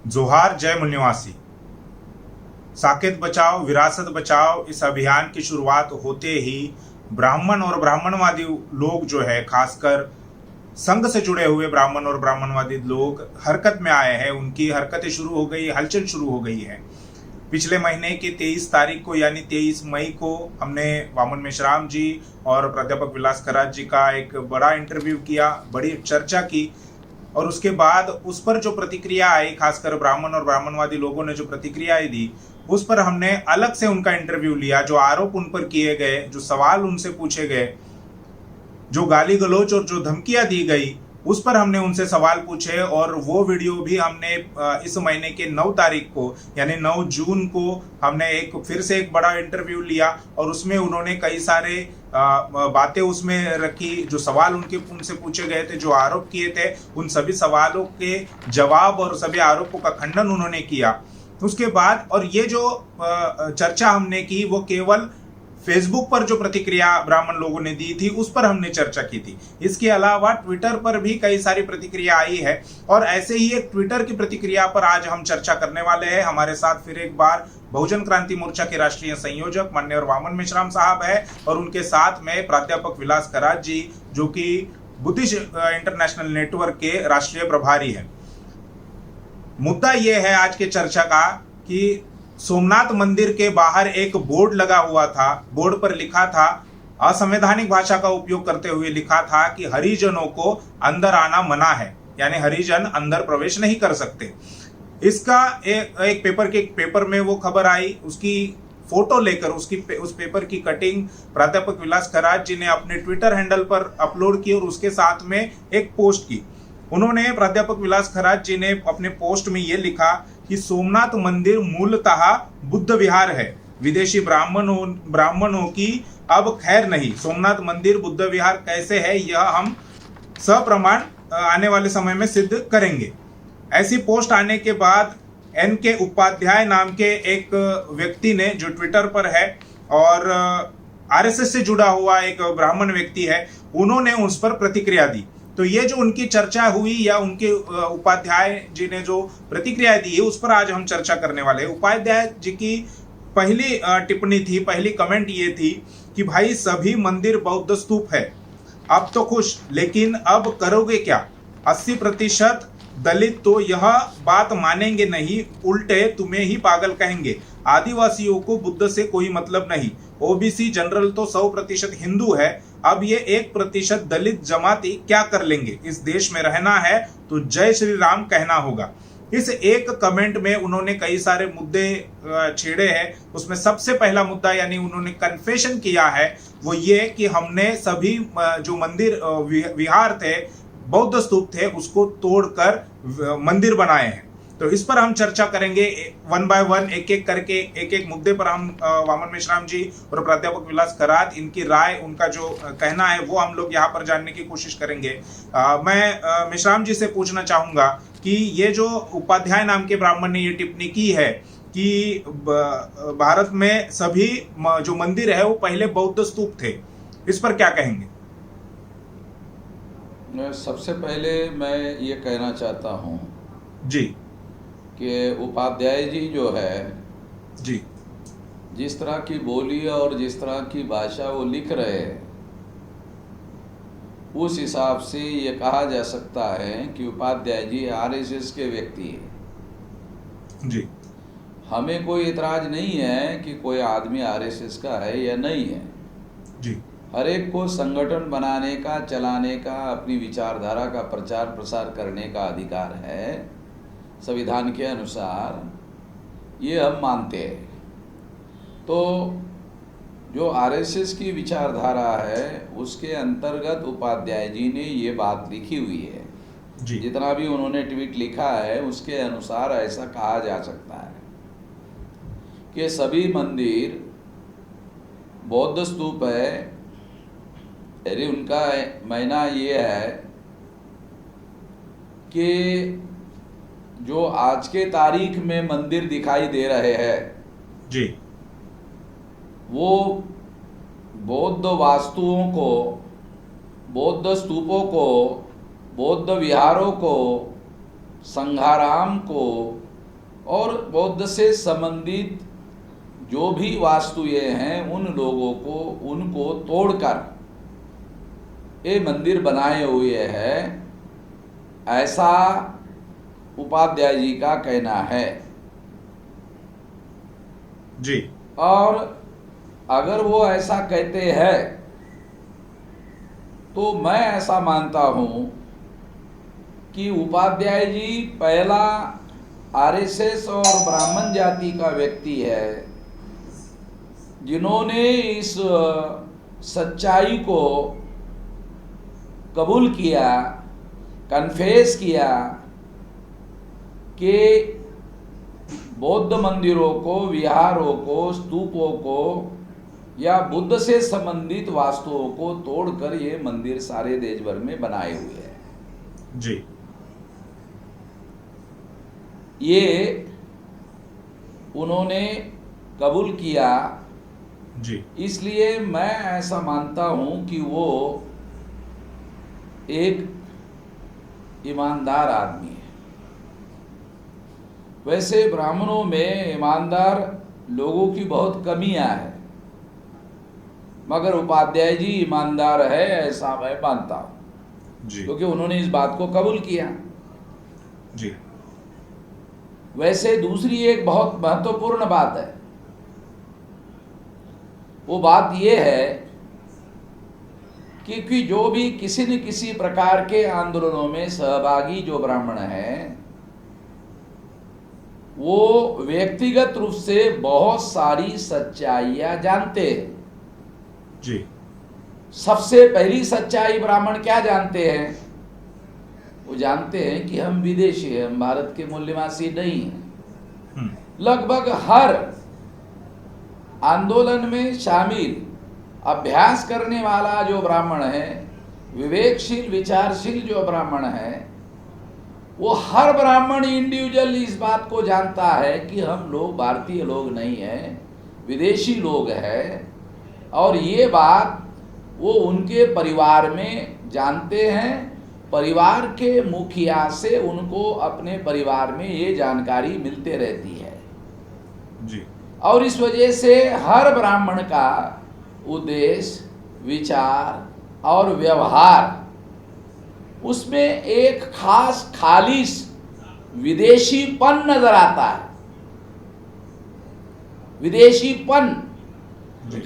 जोहार जय मूल निवासी। साकेत बचाओ विरासत बचाओ इस अभियान की शुरुआत होते ही ब्राह्मण और ब्राह्मणवादी लोग जो है, खासकर संघ से जुड़े हुए ब्राह्मण और ब्राह्मणवादी लोग हरकत में आए हैं। उनकी हरकतें शुरू हो गई, हलचल शुरू हो गई है। पिछले महीने की 23 तारीख को यानी 23 मई को हमने वामन मेश्राम जी और प्राध्यापक विलास खरात जी का एक बड़ा इंटरव्यू किया, बड़ी चर्चा की। और उसके बाद उस पर जो प्रतिक्रिया आई, खासकर ब्राह्मण और ब्राह्मणवादी लोगों ने जो प्रतिक्रियाएं दी, उस पर हमने अलग से उनका इंटरव्यू लिया। जो आरोप उन पर किए गए, जो सवाल उनसे पूछे गए, जो गाली गलौज और जो धमकियां दी गई, उस पर हमने उनसे सवाल पूछे। और वो वीडियो भी हमने इस महीने के 9 तारीख को यानी 9 जून को हमने फिर से एक बड़ा इंटरव्यू लिया। और उसमें उन्होंने कई सारे बातें उसमें रखी, जो सवाल उनसे पूछे गए थे, जो आरोप किए थे, उन सभी सवालों के जवाब और सभी आरोपों का खंडन उन्होंने किया। उसके बाद और ये जो चर्चा हमने की, वो केवल फेसबुक पर जो प्रतिक्रिया ब्राह्मण लोगों ने दी थी उस पर हमने चर्चा की थी। इसके अलावा ट्विटर पर भी कई सारी प्रतिक्रिया आई है। और ऐसे ही एक ट्विटर की प्रतिक्रिया पर आज हम चर्चा करने वाले हैं। हमारे साथ फिर एक बार बहुजन क्रांति मोर्चा के राष्ट्रीय संयोजक माननीय वामन मेश्राम साहब है, और उनके साथ में प्राध्यापक विलास खरात जी, जो कि बुद्धिस्ट इंटरनेशनल नेटवर्क के राष्ट्रीय प्रभारी है। मुद्दा यह है आज के चर्चा का कि सोमनाथ मंदिर के बाहर एक बोर्ड लगा हुआ था। बोर्ड पर लिखा था, असंवैधानिक भाषा का उपयोग करते हुए लिखा था कि हरिजनों को अंदर आना मना है, यानी हरिजन अंदर प्रवेश नहीं कर सकते। इसका एक पेपर में वो खबर आई। उसकी फोटो लेकर उस पेपर की कटिंग प्राध्यापक विलास खरात जी ने अपने ट्विटर हैंडल पर अपलोड की और उसके साथ में एक पोस्ट की। उन्होंने प्राध्यापक विलास खरात जी ने अपने पोस्ट में यह लिखा कि सोमनाथ मंदिर मूलतः बुद्ध विहार है, विदेशी ब्राह्मणों की अब खैर नहीं। सोमनाथ मंदिर बुद्ध विहार कैसे है, यह हम सप्रमाण आने वाले समय में सिद्ध करेंगे। ऐसी पोस्ट आने के बाद एन के उपाध्याय नाम के एक व्यक्ति ने, जो ट्विटर पर है और आरएसएस से जुड़ा हुआ एक ब्राह्मण व्यक्ति है, उन्होंने उस पर प्रतिक्रिया दी। तो ये जो उनकी चर्चा हुई या उनके उपाध्याय जी ने जो प्रतिक्रिया दी है, उस पर आज हम चर्चा करने वाले हैं। उपाध्याय जी की पहली टिप्पणी थी, पहली कमेंट ये थी कि भाई सभी मंदिर बौद्ध स्तूप है, अब तो खुश, लेकिन अब करोगे क्या? 80% दलित तो यह बात मानेंगे नहीं, उल्टे तुम्हें ही पागल कहेंगे। आदिवासियों को बुद्ध से कोई मतलब नहीं। ओबीसी जनरल तो 100% हिंदू है, अब ये 1% दलित जमाती क्या कर लेंगे? इस देश में रहना है तो जय श्री राम कहना होगा। इस एक कमेंट में उन्होंने कई सारे मुद्दे छेड़े हैं। उसमें सबसे पहला मुद्दा, यानी उन्होंने कन्फेशन किया है, वो ये कि हमने सभी जो मंदिर विहार थे, बौद्ध स्तूप थे, उसको तोड़कर मंदिर बनाए हैं। तो इस पर हम चर्चा करेंगे वन बाय वन, एक एक करके, एक एक मुद्दे पर हम वामन मेश्राम जी और प्राध्यापक विलास खरात, इनकी राय, उनका जो कहना है, वो हम लोग यहाँ पर जानने की कोशिश करेंगे। मैं मेश्राम जी से पूछना चाहूंगा कि ये जो उपाध्याय नाम के ब्राह्मण ने ये टिप्पणी की है कि भारत में सभी जो मंदिर है वो पहले बौद्ध स्तूप थे, इस पर क्या कहेंगे? सबसे पहले मैं ये कहना चाहता हूँ जी कि उपाध्याय जी जो है, जी, जिस तरह की बोली और जिस तरह की भाषा वो लिख रहे हैं, उस हिसाब से ये कहा जा सकता है कि उपाध्याय जी आरएसएस के व्यक्ति हैं। जी, हमें कोई इतराज नहीं है कि कोई आदमी आरएसएस का है या नहीं है। जी, हर एक को संगठन बनाने का, चलाने का, अपनी विचारधारा का प्रचार प्रसार करने का अधिकार है संविधान के अनुसार, ये हम मानते हैं। तो जो आरएसएस की विचारधारा है उसके अंतर्गत उपाध्याय जी ने ये बात लिखी हुई है। जी, जितना भी उन्होंने ट्वीट लिखा है उसके अनुसार ऐसा कहा जा सकता है कि सभी मंदिर बौद्ध स्तूप है। अरे उनका मायना ये है कि जो आज के तारीख में मंदिर दिखाई दे रहे हैं जी, वो बौद्ध वास्तुओं को, बौद्ध स्तूपों को, बौद्ध विहारों को, संघाराम को और बौद्ध से संबंधित जो भी वास्तुएं हैं उन लोगों को उनको तोड़कर ये मंदिर बनाए हुए है, ऐसा उपाध्याय जी का कहना है। जी। और अगर वो ऐसा कहते हैं तो मैं ऐसा मानता हूँ कि उपाध्याय जी पहला आरएसएस और ब्राह्मण जाति का व्यक्ति है जिन्होंने इस सच्चाई को कबूल किया, कन्फेस किया कि बौद्ध मंदिरों को, विहारों को, स्तूपों को या बुद्ध से संबंधित वास्तुओं को तोड़कर ये मंदिर सारे देश भर में बनाए हुए हैं। जी। ये उन्होंने कबूल किया, जी। इसलिए मैं ऐसा मानता हूं कि वो एक ईमानदार आदमी है। वैसे ब्राह्मणों में ईमानदार लोगों की बहुत कमियां है, मगर उपाध्याय जी ईमानदार है ऐसा मैं मानता हूं, जी। क्योंकि उन्होंने इस बात को कबूल किया। जी। वैसे दूसरी एक बहुत महत्वपूर्ण बात है, वो बात ये है कि जो भी किसी न किसी प्रकार के आंदोलनों में सहभागी जो ब्राह्मण हैं वो व्यक्तिगत रूप से बहुत सारी सच्चाइयां जानते हैं। जी। सबसे पहली सच्चाई ब्राह्मण क्या जानते हैं? वो जानते हैं कि हम विदेशी हैं, हम भारत के मूल्यवासी नहीं हैं। लगभग हर आंदोलन में शामिल अभ्यास करने वाला जो ब्राह्मण है, विवेकशील विचारशील जो ब्राह्मण है, वो हर ब्राह्मण इंडिविजुअल इस बात को जानता है कि हम लोग भारतीय लोग नहीं हैं, विदेशी लोग हैं। और ये बात वो उनके परिवार में जानते हैं, परिवार के मुखिया से उनको अपने परिवार में ये जानकारी मिलते रहती है। जी। और इस वजह से हर ब्राह्मण का उद्देश्य, विचार और व्यवहार उसमें एक खास खालिश विदेशीपन नजर आता है। विदेशीपन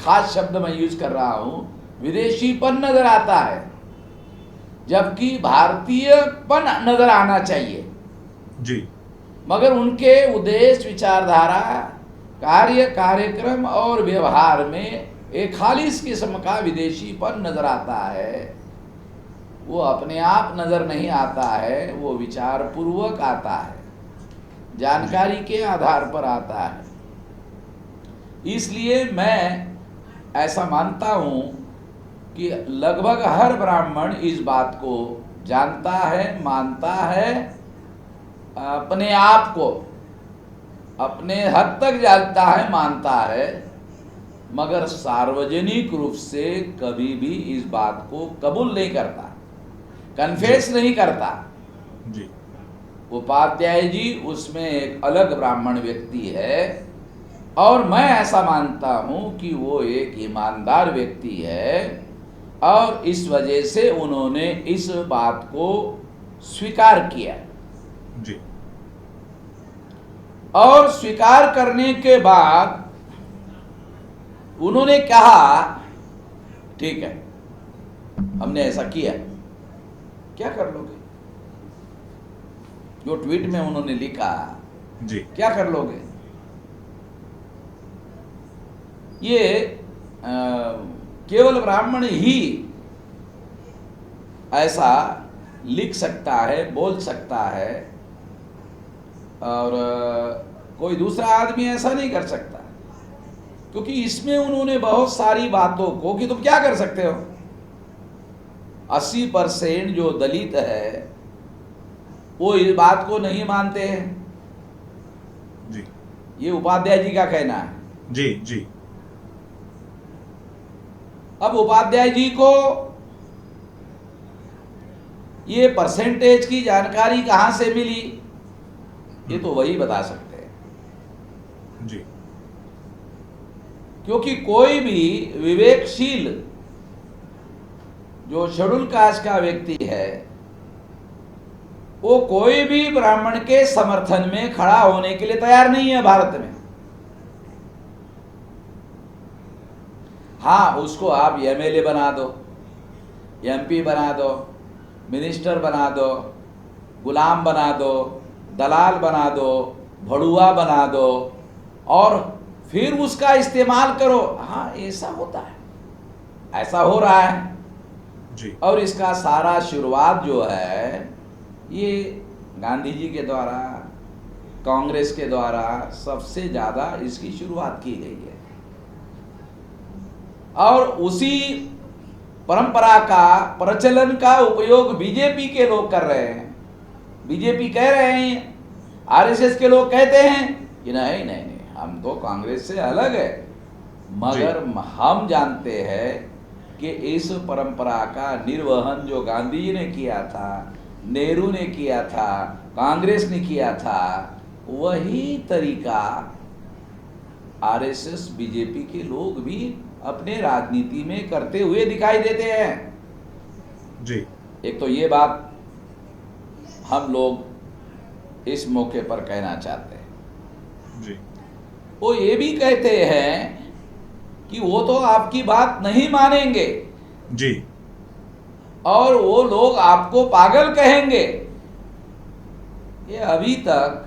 खास शब्द मैं यूज कर रहा हूं, विदेशीपन नजर आता है, जबकि भारतीयपन नजर आना चाहिए। जी। मगर उनके उद्देश्य, विचारधारा, कार्य, कार्यक्रम और व्यवहार में एक खालिश किस्म का विदेशीपन नजर आता है। वो अपने आप नजर नहीं आता है, वो विचार पूर्वक आता है, जानकारी के आधार पर आता है। इसलिए मैं ऐसा मानता हूं कि लगभग हर ब्राह्मण इस बात को जानता है, मानता है, अपने आप को अपने हद तक जानता है, मानता है, मगर सार्वजनिक रूप से कभी भी इस बात को कबूल नहीं करता, कन्फेस नहीं करता। जी। उपाध्याय जी उसमें एक अलग ब्राह्मण व्यक्ति है और मैं ऐसा मानता हूं कि वो एक ईमानदार व्यक्ति है और इस वजह से उन्होंने इस बात को स्वीकार किया। जी। और स्वीकार करने के बाद उन्होंने कहा ठीक है, हमने ऐसा किया, क्या कर लोगे? जो ट्वीट में उन्होंने लिखा, जी। क्या कर लोगे? ये केवल ब्राह्मण ही ऐसा लिख सकता है, बोल सकता है, और कोई दूसरा आदमी ऐसा नहीं कर सकता, क्योंकि इसमें उन्होंने बहुत सारी बातों को कि तुम क्या कर सकते हो। 80% जो दलित है वो इस बात को नहीं मानते हैं। जी। ये उपाध्याय जी का कहना है। जी। जी। अब उपाध्याय जी को ये परसेंटेज की जानकारी कहां से मिली, ये तो वही बता सकते हैं। जी क्योंकि कोई भी विवेकशील जो शेड्यूल कास्ट का व्यक्ति है वो कोई भी ब्राह्मण के समर्थन में खड़ा होने के लिए तैयार नहीं है भारत में। हाँ, उसको आप एमएलए बना दो, एमपी बना दो, मिनिस्टर बना दो, गुलाम बना दो, दलाल बना दो, भड़ुआ बना दो और फिर उसका इस्तेमाल करो। हाँ, ऐसा होता है, ऐसा हो रहा है जी और इसका सारा शुरुआत जो है ये गांधी जी के द्वारा, कांग्रेस के द्वारा सबसे ज़्यादा इसकी शुरुआत की गई है और उसी परंपरा का प्रचलन का उपयोग बीजेपी के लोग कर रहे हैं। बीजेपी कह रहे हैं, आरएसएस के लोग कहते हैं कि नहीं नहीं नहीं, हम तो कांग्रेस से अलग है, मगर हम जानते हैं कि इस परंपरा का निर्वहन जो गांधी जी ने किया था, नेहरू ने किया था, कांग्रेस ने किया था, वही तरीका आरएसएस बीजेपी के लोग भी अपने राजनीति में करते हुए दिखाई देते हैं। जी एक तो ये बात हम लोग इस मौके पर कहना चाहते हैं। जी वो ये भी कहते हैं कि वो तो आपकी बात नहीं मानेंगे जी और वो लोग आपको पागल कहेंगे। ये अभी तक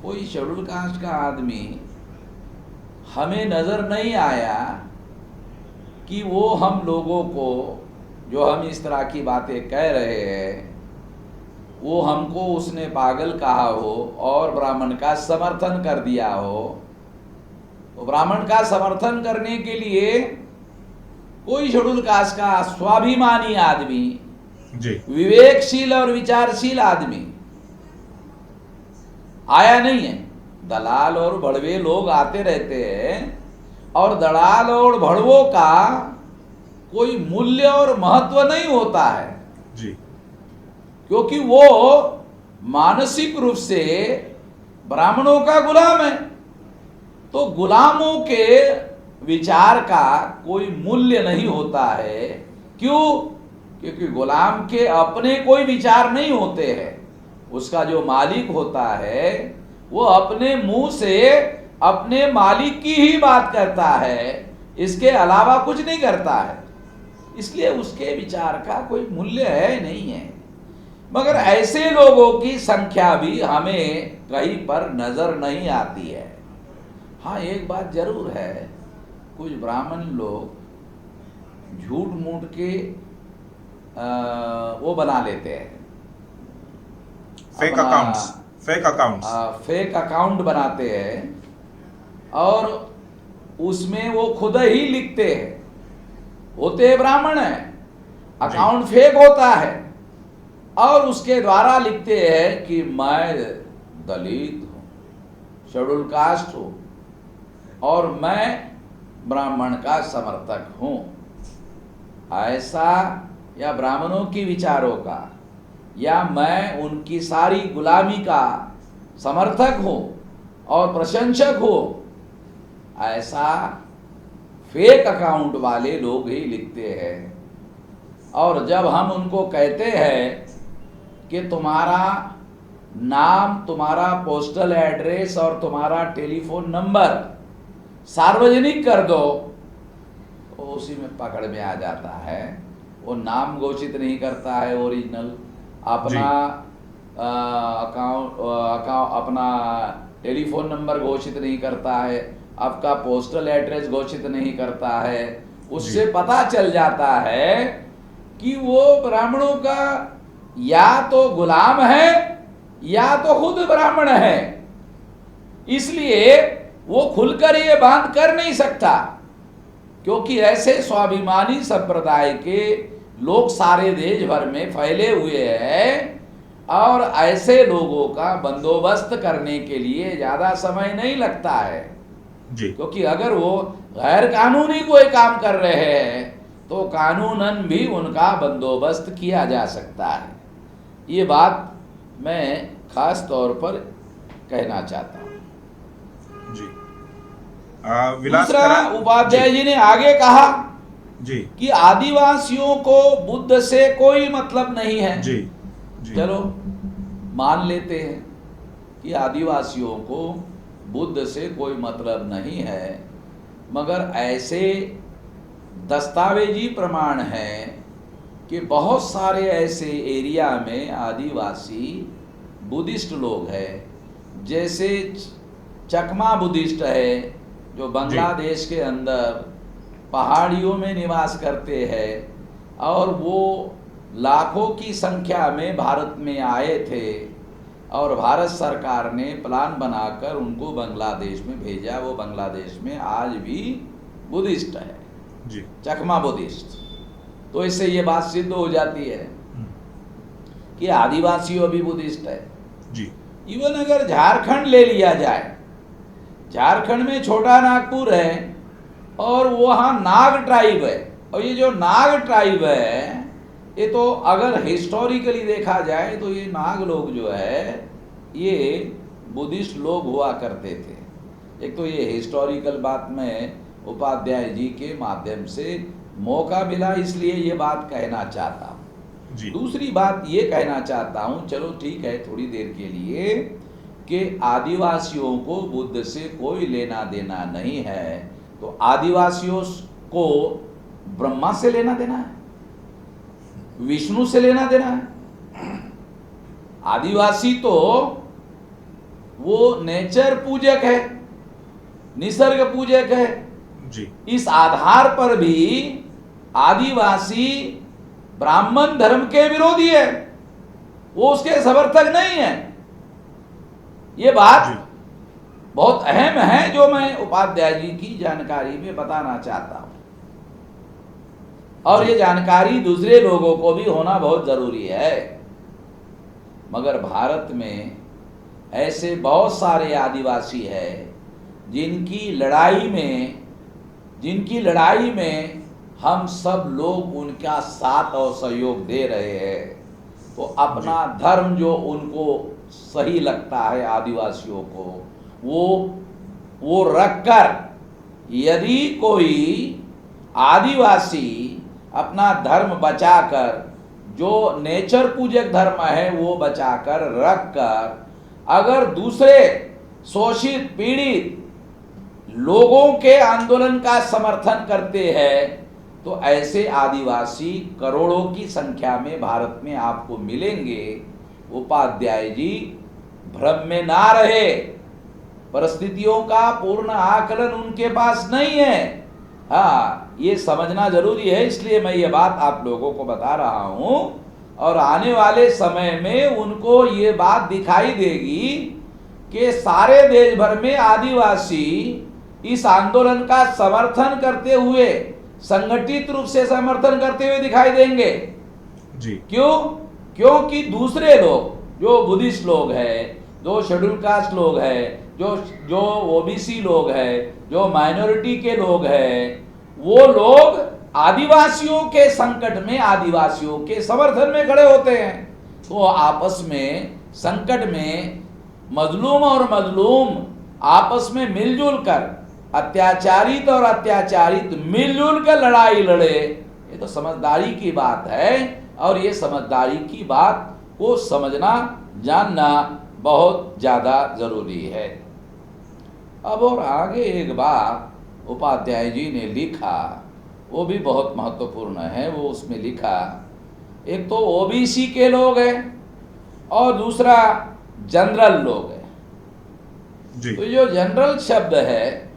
कोई शेड्यूल कास्ट का आदमी हमें नजर नहीं आया कि वो हम लोगों को, जो हम इस तरह की बातें कह रहे हैं, वो हमको उसने पागल कहा हो और ब्राह्मण का समर्थन कर दिया हो। तो ब्राह्मण का समर्थन करने के लिए कोई शेड्यूल कास्ट का स्वाभिमानी आदमी, जी विवेकशील और विचारशील आदमी आया नहीं है। दलाल और भड़वे लोग आते रहते हैं और दलाल और भड़वों का कोई मूल्य और महत्व नहीं होता है, जी क्योंकि वो मानसिक रूप से ब्राह्मणों का गुलाम है। तो गुलामों के विचार का कोई मूल्य नहीं होता है। क्यों? क्योंकि गुलाम के अपने कोई विचार नहीं होते हैं। उसका जो मालिक होता है वो अपने मुंह से अपने मालिक की ही बात करता है, इसके अलावा कुछ नहीं करता है। इसलिए उसके विचार का कोई मूल्य है नहीं है। मगर ऐसे लोगों की संख्या भी हमें कहीं पर नजर नहीं आती है। हाँ, एक बात जरूर है, कुछ ब्राह्मण लोग झूठ मूठ के वो बना लेते हैं, फेक अकाउंट बनाते हैं और उसमें वो खुद ही लिखते हैं, होते ब्राह्मण है, अकाउंट फेक होता है और उसके द्वारा लिखते हैं कि मैं दलित हूँ, शेड्यूल कास्ट हूँ और मैं ब्राह्मण का समर्थक हूँ। ऐसा या ब्राह्मणों की विचारों का या मैं उनकी सारी गुलामी का समर्थक हूँ और प्रशंसक हूँ, ऐसा फेक अकाउंट वाले लोग ही लिखते हैं। और जब हम उनको कहते हैं कि तुम्हारा नाम, तुम्हारा पोस्टल एड्रेस और तुम्हारा टेलीफोन नंबर सार्वजनिक कर दो, तो उसी में पकड़ में आ जाता है। वो नाम घोषित नहीं करता है ओरिजिनल, अपना अपना टेलीफोन नंबर घोषित नहीं करता है, आपका पोस्टल एड्रेस घोषित नहीं करता है। उससे पता चल जाता है कि वो ब्राह्मणों का या तो गुलाम है या तो खुद ब्राह्मण है। इसलिए वो खुलकर ये बात कर नहीं सकता, क्योंकि ऐसे स्वाभिमानी संप्रदाय के लोग सारे देश भर में फैले हुए हैं और ऐसे लोगों का बंदोबस्त करने के लिए ज्यादा समय नहीं लगता है जी। क्योंकि अगर वो गैर कानूनी कोई काम कर रहे हैं तो कानूनन भी उनका बंदोबस्त किया जा सकता है। ये बात मैं खास तौर पर कहना चाहता हूँ। जी। विलास दूसरा करण उपाध्याय जी ने आगे कहा जी कि आदिवासियों को बुद्ध से कोई मतलब नहीं है। जी जी चलो मान लेते हैं कि आदिवासियों को बुद्ध से कोई मतलब नहीं है, मगर ऐसे दस्तावेजी प्रमाण है कि बहुत सारे ऐसे एरिया में आदिवासी बुद्धिस्ट लोग हैं। जैसे चकमा बुद्धिस्ट है जो बांग्लादेश के अंदर पहाड़ियों में निवास करते हैं और वो लाखों की संख्या में भारत में आए थे और भारत सरकार ने प्लान बनाकर उनको बांग्लादेश में भेजा। वो बांग्लादेश में आज भी बुद्धिस्ट है, जी चकमा बुद्धिस्ट। तो इससे ये बात सिद्ध हो जाती है कि आदिवासी भी बुद्धिस्ट है। जी इवन अगर झारखंड ले लिया जाए, झारखंड में छोटा नागपुर है और वहाँ नाग ट्राइब है, और ये जो नाग ट्राइब है ये तो अगर हिस्टोरिकली देखा जाए तो ये नाग लोग जो है ये बुद्धिस्ट लोग हुआ करते थे। एक तो ये हिस्टोरिकल बात में उपाध्याय जी के माध्यम से मौका मिला इसलिए ये बात कहना चाहता हूँ। जी दूसरी बात ये कहना चाहता हूँ, चलो ठीक है थोड़ी देर के लिए, कि आदिवासियों को बुद्ध से कोई लेना देना नहीं है, तो आदिवासियों को ब्रह्मा से लेना देना है, विष्णु से लेना देना है। आदिवासी तो वो नेचर पूजक है, निसर्ग पूजक है। जी इस आधार पर भी आदिवासी ब्राह्मण धर्म के विरोधी है, वो उसके समर्थक नहीं है। ये बात जी बहुत अहम है जो मैं उपाध्याय जी की जानकारी में बताना चाहता हूं, और ये जानकारी दूसरे लोगों को भी होना बहुत जरूरी है। मगर भारत में ऐसे बहुत सारे आदिवासी हैं जिनकी लड़ाई में हम सब लोग उनका साथ और सहयोग दे रहे हैं। तो अपना धर्म जो उनको सही लगता है आदिवासियों को, वो रखकर यदि कोई आदिवासी अपना धर्म बचाकर, जो नेचर पूजक धर्म है वो बचाकर रखकर, अगर दूसरे शोषित पीड़ित लोगों के आंदोलन का समर्थन करते हैं, तो ऐसे आदिवासी करोड़ों की संख्या में भारत में आपको मिलेंगे। उपाध्याय जी भ्रम में ना रहे, परिस्थितियों का पूर्ण आकलन उनके पास नहीं है। हाँ, ये समझना जरूरी है, इसलिए मैं ये बात आप लोगों को बता रहा हूं, और आने वाले समय में उनको ये बात दिखाई देगी कि सारे देश भर में आदिवासी इस आंदोलन का समर्थन करते हुए, संगठित रूप से समर्थन करते हुए दिखाई देंगे। जी क्यों? क्योंकि दूसरे लोग जो बुद्धिस्ट लोग हैं, जो शेड्यूल कास्ट लोग हैं, जो ओबीसी लोग हैं, जो माइनॉरिटी के लोग हैं, वो लोग आदिवासियों के संकट में, आदिवासियों के समर्थन में खड़े होते हैं। तो आपस में संकट में मजलूम और मजलूम आपस में मिलजुल कर, अत्याचारित और अत्याचारित मिलजुल कर लड़ाई लड़े, ये तो समझदारी की बात है। और ये समझदारी की बात को समझना, जानना बहुत ज्यादा जरूरी है। अब और आगे एक बात उपाध्याय जी ने लिखा, वो भी बहुत महत्वपूर्ण है। वो उसमें लिखा, एक तो ओबीसी के लोग हैं और दूसरा जनरल लोग हैं। जी तो जो जनरल शब्द है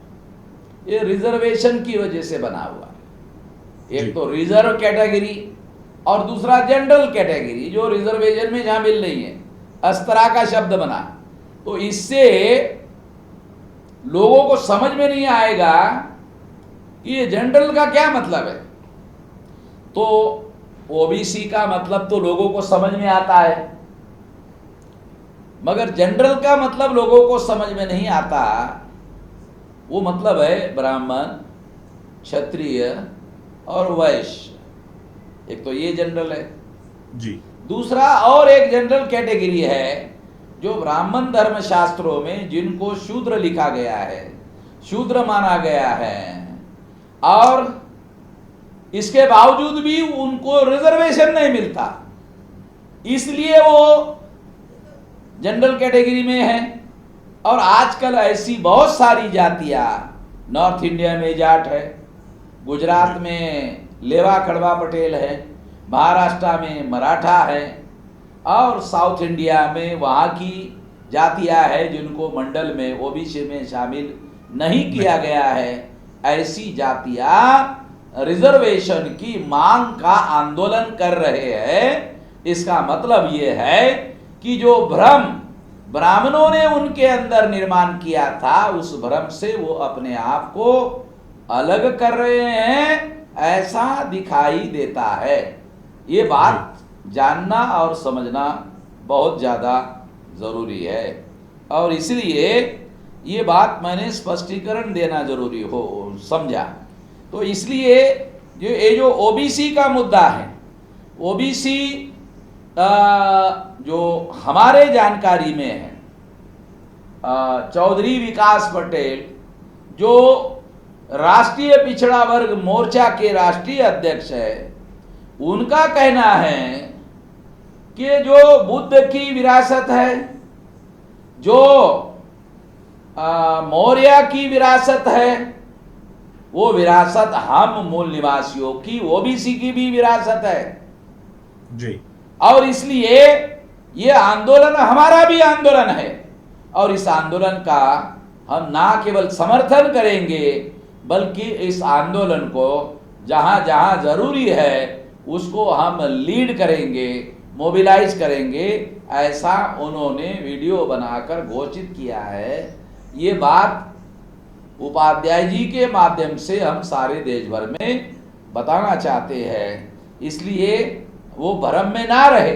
ये रिजर्वेशन की वजह से बना हुआ है। एक तो रिजर्व कैटेगरी और दूसरा जनरल कैटेगरी, जो रिजर्वेशन में जहां मिल रही है, इस तरह का शब्द बना। तो इससे लोगों को समझ में नहीं आएगा कि ये जनरल का क्या मतलब है। तो ओबीसी का मतलब तो लोगों को समझ में आता है, मगर जनरल का मतलब लोगों को समझ में नहीं आता। वो मतलब है ब्राह्मण, क्षत्रिय और वैश्य। एक तो ये जनरल है जी। दूसरा और एक जनरल कैटेगरी है जो ब्राह्मण धर्म शास्त्रों में जिनको शूद्र लिखा गया है। शूद्र माना गया है, और इसके बावजूद भी उनको रिजर्वेशन नहीं मिलता, इसलिए वो जनरल कैटेगरी में है। और आजकल ऐसी बहुत सारी जातियां, नॉर्थ इंडिया में जाट है, गुजरात में लेवा कड़वा पटेल है, महाराष्ट्र में मराठा है, और साउथ इंडिया में वहाँ की जातियां है जिनको मंडल में ओबीसी में शामिल नहीं किया गया है। ऐसी जातियां रिजर्वेशन की मांग का आंदोलन कर रहे हैं। इसका मतलब ये है कि जो भ्रम ब्राह्मणों ने उनके अंदर निर्माण किया था, उस भ्रम से वो अपने आप को अलग कर रहे हैं, ऐसा दिखाई देता है। ये बात जानना और समझना बहुत ज़्यादा ज़रूरी है, और इसलिए ये बात मैंने स्पष्टीकरण देना जरूरी हो समझा। तो इसलिए जो ओबीसी का मुद्दा है, ओबीसी जो हमारे जानकारी में है, चौधरी विकास पटेल जो राष्ट्रीय पिछड़ा वर्ग मोर्चा के राष्ट्रीय अध्यक्ष है, उनका कहना है कि जो बुद्ध की विरासत है, जो मौर्य की विरासत है, वो विरासत हम मूल निवासियों की, ओबीसी की भी विरासत है जी। और इसलिए ये आंदोलन हमारा भी आंदोलन है, और इस आंदोलन का हम ना केवल समर्थन करेंगे बल्कि इस आंदोलन को जहां जहां जरूरी है उसको हम लीड करेंगे, मोबिलाइज करेंगे, ऐसा उन्होंने वीडियो बनाकर घोषित किया है। ये बात उपाध्याय जी के माध्यम से हम सारे देश भर में बताना चाहते हैं, इसलिए वो भ्रम में ना रहे।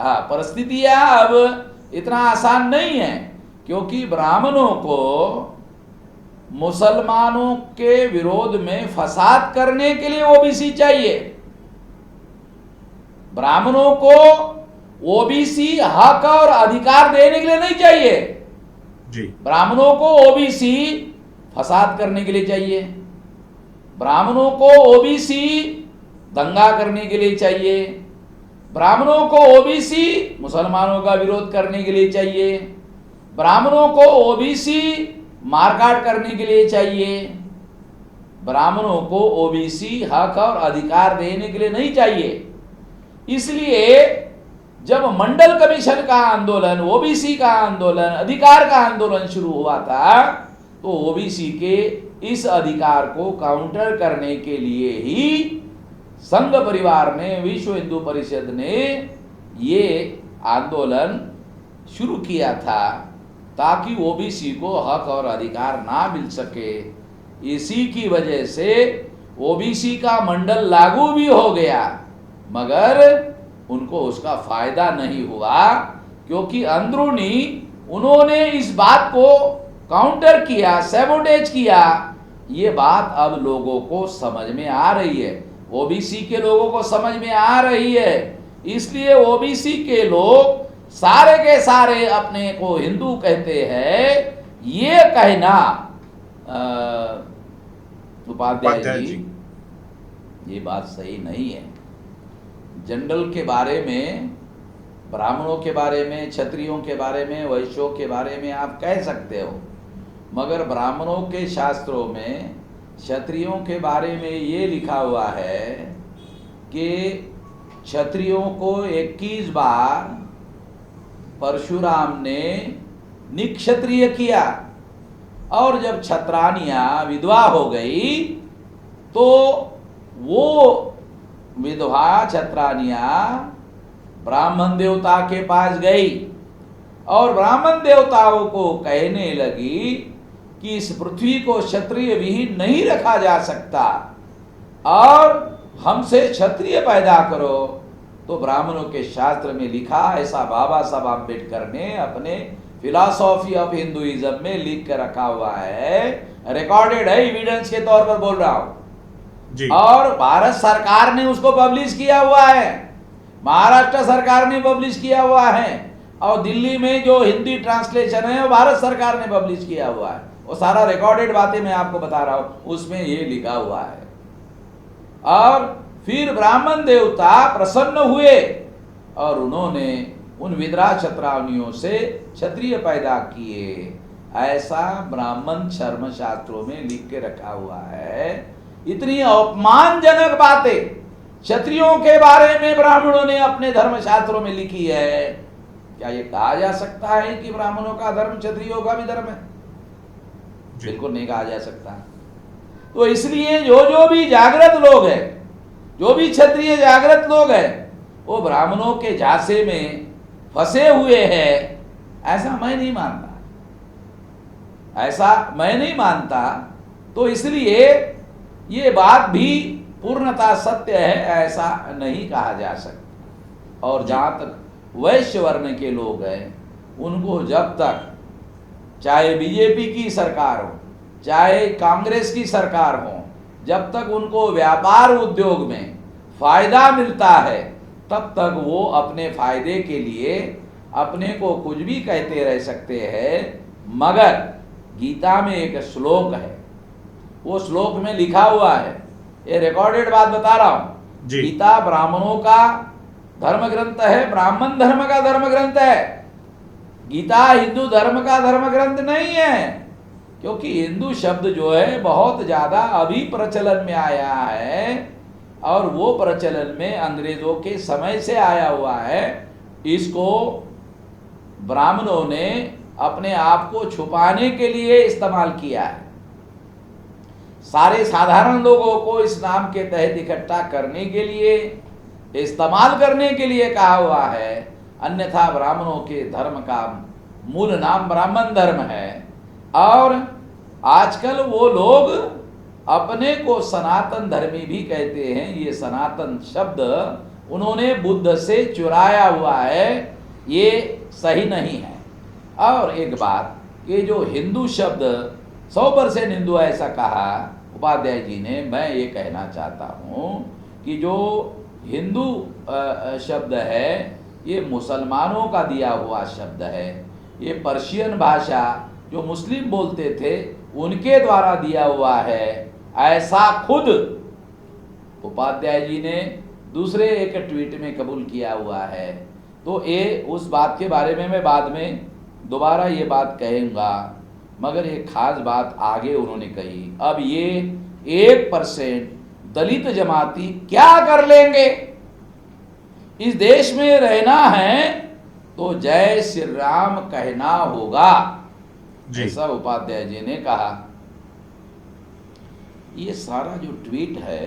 परिस्थितियां अब इतना आसान नहीं है, क्योंकि ब्राह्मणों को मुसलमानों के विरोध में फसाद करने के लिए ओबीसी चाहिए। ब्राह्मणों को ओबीसी हक और अधिकार देने के लिए नहीं चाहिए जी। ब्राह्मणों को ओबीसी फसाद करने के लिए चाहिए, ब्राह्मणों को ओबीसी दंगा करने के लिए चाहिए, ब्राह्मणों को ओबीसी मुसलमानों का विरोध करने के लिए चाहिए, ब्राह्मणों को ओबीसी मारकाट करने के लिए चाहिए, ब्राह्मणों को ओबीसी हक और अधिकार देने के लिए नहीं चाहिए। इसलिए जब मंडल कमीशन का आंदोलन, ओबीसी का आंदोलन, अधिकार का आंदोलन शुरू हुआ था, तो ओबीसी के इस अधिकार को काउंटर करने के लिए ही संघ परिवार ने, विश्व हिंदू परिषद ने ये आंदोलन शुरू किया था, ताकि ओबीसी को हक और अधिकार ना मिल सके। इसी की वजह से ओबीसी का मंडल लागू भी हो गया, मगर उनको उसका फायदा नहीं हुआ, क्योंकि अंदरूनी उन्होंने इस बात को काउंटर किया, सैबोटेज किया। ये बात अब लोगों को समझ में आ रही है, ओबीसी के लोगों को समझ में आ रही है। इसलिए ओबीसी के लोग सारे के सारे अपने को हिंदू कहते हैं। ये कहना उपाध्याय जी, ये बात सही नहीं है। जनरल के बारे में, ब्राह्मणों के बारे में, क्षत्रियों के बारे में, वैश्यों के बारे में आप कह सकते हो, मगर ब्राह्मणों के शास्त्रों में क्षत्रियों के बारे में ये लिखा हुआ है कि क्षत्रियों को 21 बार परशुराम ने निक्षत्रिय किया, और जब क्षत्रानियां विधवा हो गई तो वो विधवा क्षत्रानियां ब्राह्मण देवता के पास गई और ब्राह्मण देवताओं को कहने लगी कि इस पृथ्वी को क्षत्रिय विहीन नहीं रखा जा सकता और हमसे क्षत्रिय पैदा करो। तो ब्राह्मणों के शास्त्र में लिखा, ऐसा बाबा साहब आम्बेडकर ने अपने फिलॉसफी ऑफ हिंदुइज्म में लिख कर रखा हुआ है, रिकॉर्डेड है, एविडेंस के तौर पर बोल रहा हूं जी। और भारत सरकार ने उसको पब्लिश किया हुआ है, महाराष्ट्र सरकार ने पब्लिश किया हुआ है, और दिल्ली में जो हिंदी ट्रांसलेशन है वो भारत सरकार ने पब्लिश किया हुआ है। वो सारा रिकॉर्डेड बातें मैं आपको बता रहा हूं, उसमें ये लिखा हुआ है। और फिर ब्राह्मण देवता प्रसन्न हुए और उन्होंने उन विद्रा क्षत्रावनियों से क्षत्रिय पैदा किए, ऐसा ब्राह्मण धर्म शास्त्रों में लिख के रखा हुआ है। इतनी अपमानजनक बातें क्षत्रियों के बारे में ब्राह्मणों ने अपने धर्म शास्त्रों में लिखी है। क्या ये कहा जा सकता है कि ब्राह्मणों का धर्म क्षत्रियों का भी धर्म है? बिल्कुल नहीं कहा जा सकता। तो इसलिए जो भी जागृत लोग हैं, जो भी क्षत्रिय जागृत लोग हैं, वो ब्राह्मणों के झांसे में फंसे हुए हैं, ऐसा मैं नहीं मानता, ऐसा मैं नहीं मानता। तो इसलिए ये बात भी पूर्णतः सत्य है, ऐसा नहीं कहा जा सकता। और जहां तक वैश्य वर्ण के लोग हैं, उनको जब तक चाहे बीजेपी की सरकार हो, चाहे कांग्रेस की सरकार हो, जब तक उनको व्यापार उद्योग में फायदा मिलता है, तब तक वो अपने फायदे के लिए अपने को कुछ भी कहते रह सकते हैं। मगर गीता में एक श्लोक है, वो श्लोक में लिखा हुआ है, ये रिकॉर्डेड बात बता रहा हूं। गीता ब्राह्मणों का धर्म ग्रंथ है, ब्राह्मण धर्म का धर्म ग्रंथ है। गीता हिंदू धर्म का धर्म ग्रंथ नहीं है, क्योंकि हिंदू शब्द जो है बहुत ज्यादा अभी प्रचलन में आया है, और वो प्रचलन में अंग्रेजों के समय से आया हुआ है। इसको ब्राह्मणों ने अपने आप को छुपाने के लिए इस्तेमाल किया है। सारे साधारण लोगों को इस नाम के तहत इकट्ठा करने के लिए, इस्तेमाल करने के लिए कहा हुआ है। अन्यथा ब्राह्मणों के धर्म का मूल नाम ब्राह्मण धर्म है। और आजकल वो लोग अपने को सनातन धर्मी भी कहते हैं। ये सनातन शब्द उन्होंने बुद्ध से चुराया हुआ है, ये सही नहीं है। और एक बात, ये जो हिंदू शब्द 100% हिंदू ऐसा कहा उपाध्याय जी ने, मैं ये कहना चाहता हूँ कि जो हिंदू शब्द है, ये मुसलमानों का दिया हुआ शब्द है। ये पर्शियन भाषा जो मुस्लिम बोलते थे उनके द्वारा दिया हुआ है, ऐसा खुद उपाध्याय जी ने दूसरे एक ट्वीट में कबूल किया हुआ है। तो ये उस बात के बारे में मैं बाद में दोबारा ये बात कहूँगा, मगर एक खास बात आगे उन्होंने कही। अब ये 1% दलित जमाती क्या कर लेंगे? इस देश में रहना है तो जय श्री राम कहना होगा, ऐसा उपाध्याय जी ने कहा। ये सारा जो ट्वीट है,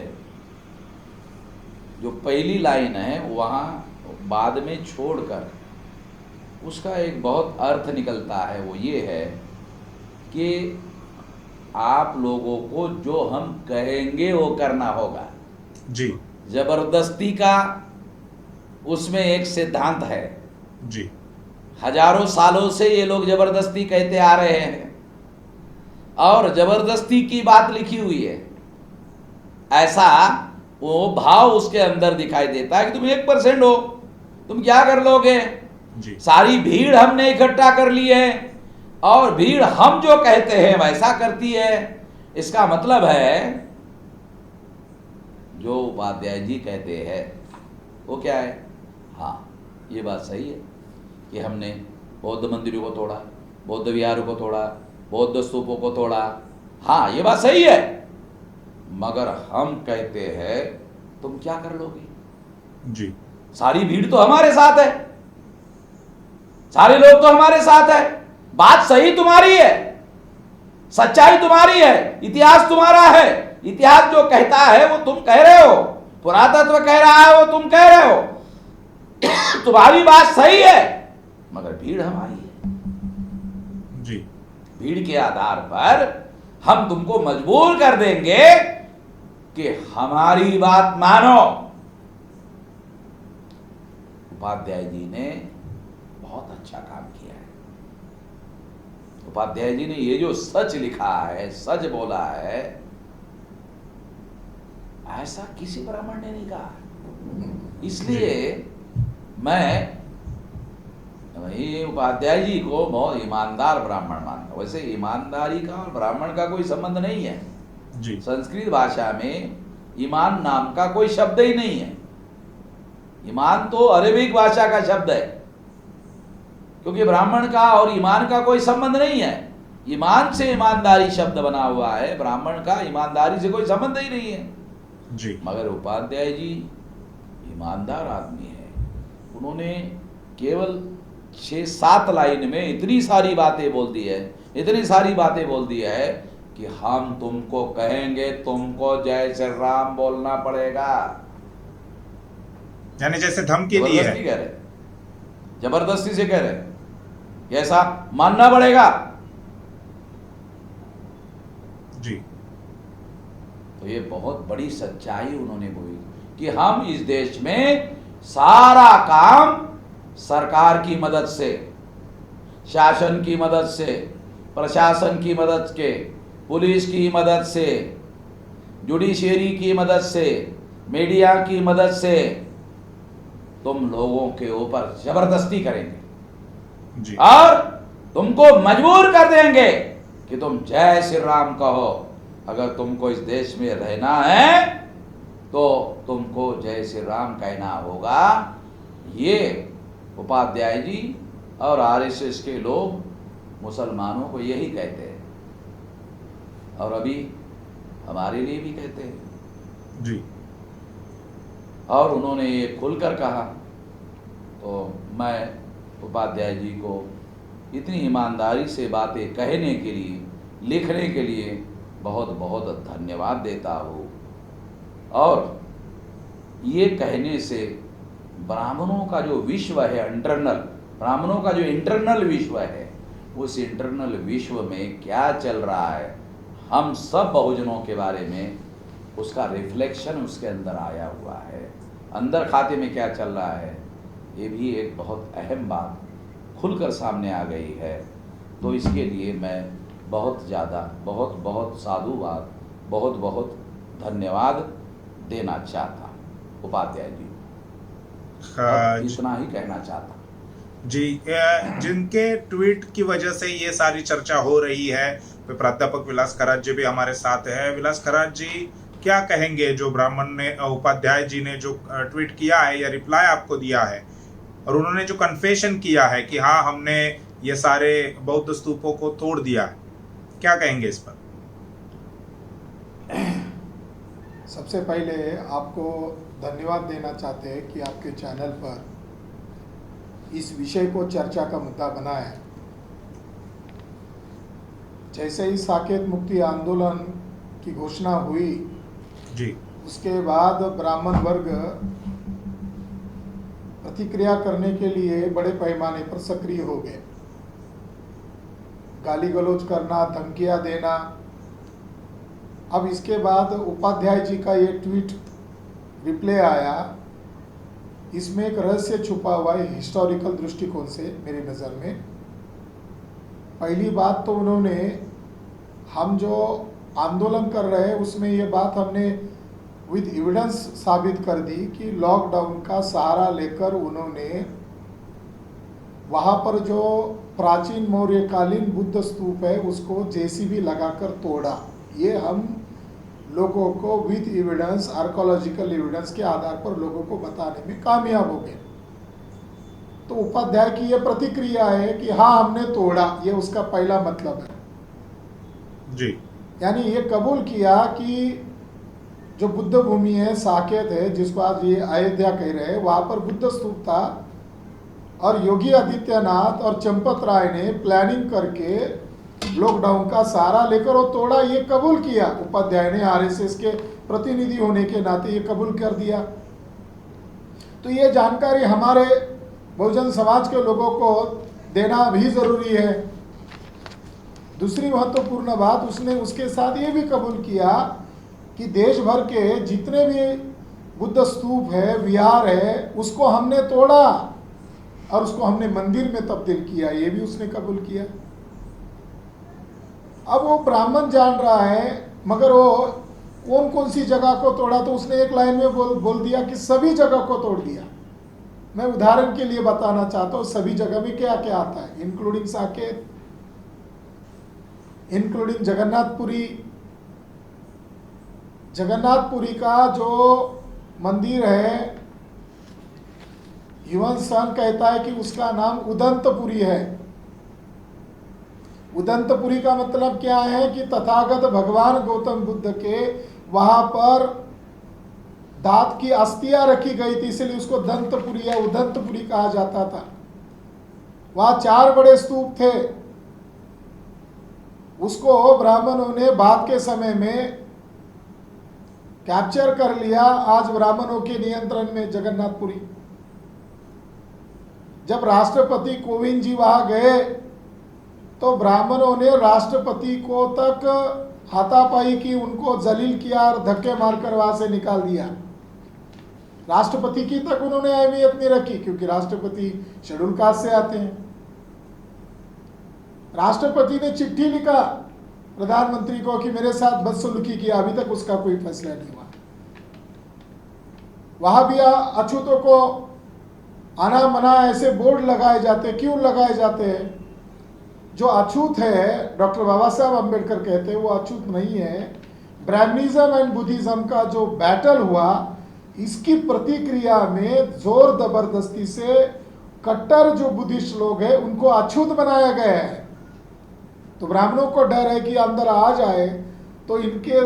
जो पहली लाइन है, वहां बाद में छोड़कर उसका एक बहुत अर्थ निकलता है। वो ये है कि आप लोगों को जो हम कहेंगे वो करना होगा जी। जबरदस्ती का उसमें एक सिद्धांत है जी। हजारों सालों से ये लोग जबरदस्ती कहते आ रहे हैं, और जबरदस्ती की बात लिखी हुई है। ऐसा वो भाव उसके अंदर दिखाई देता है कि तुम 1% हो, तुम क्या कर लोगे? सारी भीड़ हमने इकट्ठा कर ली है, और भीड़ हम जो कहते हैं वैसा करती है। इसका मतलब है जो उपाध्याय जी कहते हैं वो क्या है? हाँ, ये बात सही है कि हमने बौद्ध मंदिरों को तोड़ा, बौद्ध विहारों को तोड़ा, बौद्ध स्तूपों को तोड़ा। हाँ, ये बात सही है, मगर हम कहते हैं तुम क्या कर लोगे जी? सारी भीड़ तो हमारे साथ है, सारे लोग तो हमारे साथ है, बात सही तुम्हारी है, सच्चाई तुम्हारी है, इतिहास तुम्हारा है। इतिहास जो कहता है वो तुम कह रहे हो, पुरातत्व कह रहा है वो तुम कह रहे हो, तुम्हारी बात सही है, मगर भीड़ हमारी है जी। भीड़ के आधार पर हम तुमको मजबूर कर देंगे कि हमारी बात मानो। उपाध्याय जी ने बहुत अच्छा काम किया है। उपाध्याय जी ने ये जो सच लिखा है, सच बोला है, ऐसा किसी ब्राह्मण ने नहीं कहा। इसलिए मैं उपाध्याय जी को बहुत ईमानदार ब्राह्मण मानता हूं। वैसे ईमानदारी का और ब्राह्मण का कोई संबंध नहीं है। जी संस्कृत भाषा में ईमान नाम का कोई शब्द ही नहीं है। ईमान तो अरेबिक भाषा का शब्द है, क्योंकि ब्राह्मण का और ईमान का कोई संबंध नहीं है। ईमान से ईमानदारी शब्द बना हुआ है, ब्राह्मण का ईमानदारी से कोई संबंध ही नहीं है। जी मगर उपाध्याय जी ईमानदार आदमी है। उन्होंने केवल 6-7 लाइन में इतनी सारी बातें बोल दी है, इतनी सारी बातें बोल दी है कि हम तुमको कहेंगे, तुमको जय श्री राम बोलना पड़ेगा। यानी जैसे धमकी दी है। जबरदस्ती कह रहे, जबरदस्ती से कह रहे, ऐसा मानना पड़ेगा। जी तो ये बहुत बड़ी सच्चाई उन्होंने बोली कि हम इस देश में सारा काम सरकार की मदद से, शासन की मदद से, प्रशासन की मदद के, पुलिस की मदद से, जुडिशियरी की मदद से, मीडिया की मदद से तुम लोगों के ऊपर जबरदस्ती करेंगे जी और तुमको मजबूर कर देंगे कि तुम जय श्री राम कहो। अगर तुमको इस देश में रहना है तो तुमको जय श्री राम कहना होगा। ये उपाध्याय जी और आरएसएस के लोग मुसलमानों को यही कहते हैं और अभी हमारे लिए भी कहते हैं जी। और उन्होंने ये खुलकर कहा। तो मैं उपाध्याय जी को इतनी ईमानदारी से बातें कहने के लिए, लिखने के लिए बहुत बहुत धन्यवाद देता हूँ। और ये कहने से ब्राह्मणों का जो विश्व है इंटरनल, ब्राह्मणों का जो इंटरनल विश्व है, उस इंटरनल विश्व में क्या चल रहा है, हम सब बहुजनों के बारे में उसका रिफ्लेक्शन उसके अंदर आया हुआ है। अंदर खाते में क्या चल रहा है, ये भी एक बहुत अहम बात खुलकर सामने आ गई है। तो इसके लिए मैं बहुत ज़्यादा, बहुत बहुत साधुवाद, बहुत बहुत धन्यवाद देना चाहता उपाध्याय जी। इतना ही कहना चाहता जी। जिनके ट्वीट की वजह से ये सारी चर्चा हो रही है, वे प्राध्यापक विलास खरात जी भी हमारे साथ है। विलास खरात जी, क्या कहेंगे जो ब्राह्मण ने, उपाध्याय जी ने जो ट्वीट किया है या रिप्लाई आपको दिया है, और उन्होंने जो कन्फेशन किया है कि हाँ हमने ये सारे बौद्ध स्तूपों को तोड़ दिया है, क्या कहेंगे इस पर? सबसे पहले आपको धन्यवाद देना चाहते हैं कि आपके चैनल पर इस विषय को चर्चा का मुद्दा बना है। जैसे ही साकेत मुक्ति आंदोलन की घोषणा हुई जी, उसके बाद ब्राह्मण वर्ग प्रतिक्रिया करने के लिए बड़े पैमाने पर सक्रिय हो गए। गाली गलौज करना, धमकियां देना। अब इसके बाद उपाध्याय जी का ये ट्वीट रिप्लाई आया, इसमें एक रहस्य छुपा हुआ है हिस्टोरिकल दृष्टिकोण से मेरी नज़र में। पहली बात तो उन्होंने, हम जो आंदोलन कर रहे हैं उसमें ये बात हमने विद एविडेंस साबित कर दी कि लॉकडाउन का सहारा लेकर उन्होंने वहाँ पर जो प्राचीन मौर्यकालीन बुद्ध स्तूप है उसको जेसीबी लगाकर तोड़ा। ये हम लोगों को विद एविडेंस, आर्कोलॉजिकल एविडेंस के आधार पर लोगों को बताने में कामयाब हो गए। तो उपाध्याय की ये प्रतिक्रिया है कि हाँ हमने तोड़ा, ये उसका पहला मतलब है जी। यानी ये कबूल किया कि जो बुद्ध भूमि है, साकेत है, जिसको आज ये अयोध्या कह रहे हैं, वहाँ पर बुद्ध स्तूप था और योगी आदित्यनाथ और चंपत राय ने प्लानिंग करके लॉकडाउन का सहारा लेकर वो तोड़ा। ये कबूल किया उपाध्याय ने, आरएसएस के प्रतिनिधि होने के नाते ये कबूल कर दिया। तो ये जानकारी हमारे बहुजन समाज के लोगों को देना भी जरूरी है। दूसरी महत्वपूर्ण बात, उसने उसके साथ ये भी कबूल किया कि देश भर के जितने भी बुद्ध स्तूप है, विहार है, उसको हमने तोड़ा और उसको हमने मंदिर में तब्दील किया, ये भी उसने कबूल किया। अब वो ब्राह्मण जान रहा है, मगर वो कौन सी जगह को तोड़ा, तो उसने एक लाइन में बोल दिया कि सभी जगह को तोड़ दिया। मैं उदाहरण के लिए बताना चाहता हूँ सभी जगह में क्या क्या आता है, इंक्लूडिंग साकेत। इंक्लूडिंग जगन्नाथपुरी का जो मंदिर है, युवन संघ कहता है कि उसका नाम उदंतपुरी है। उदंतपुरी का मतलब क्या है कि तथागत भगवान गौतम बुद्ध के वहां पर दांत की अस्थियां रखी गई थी, इसलिए उसको दंतपुरी या उदंतपुरी कहा जाता था। वहां 4 बड़े स्तूप थे। उसको ब्राह्मणों ने बाद के समय में कैप्चर कर लिया। आज ब्राह्मणों के नियंत्रण में जगन्नाथपुरी। जब राष्ट्रपति कोविंद जी वहां गए तो ब्राह्मणों ने राष्ट्रपति को तक हाथापाई की, उनको जलील किया और धक्के मारकर वहां से निकाल दिया। राष्ट्रपति की तक उन्होंने अहमियत नहीं रखी, क्योंकि राष्ट्रपति शेड्यूल कास्ट से आते हैं। राष्ट्रपति ने चिट्ठी लिखा प्रधानमंत्री को कि मेरे साथ बदसलूकी किया, अभी तक उसका कोई फैसला नहीं हुआ। वहां भी अछूतों को आना मना ऐसे बोर्ड लगाए जाते। क्यों लगाए जाते हैं? जो अछूत है, डॉक्टर बाबा साहब अम्बेडकर कहते हैं, वो अछूत नहीं है। ब्राह्मणिज्म एंड बुद्धिज्म का जो बैटल हुआ, इसकी प्रतिक्रिया में जोर जबरदस्ती से कट्टर जो बुद्धिस्ट लोग हैं उनको अछूत बनाया गया है। तो ब्राह्मणों को डर है कि अंदर आ जाए तो इनके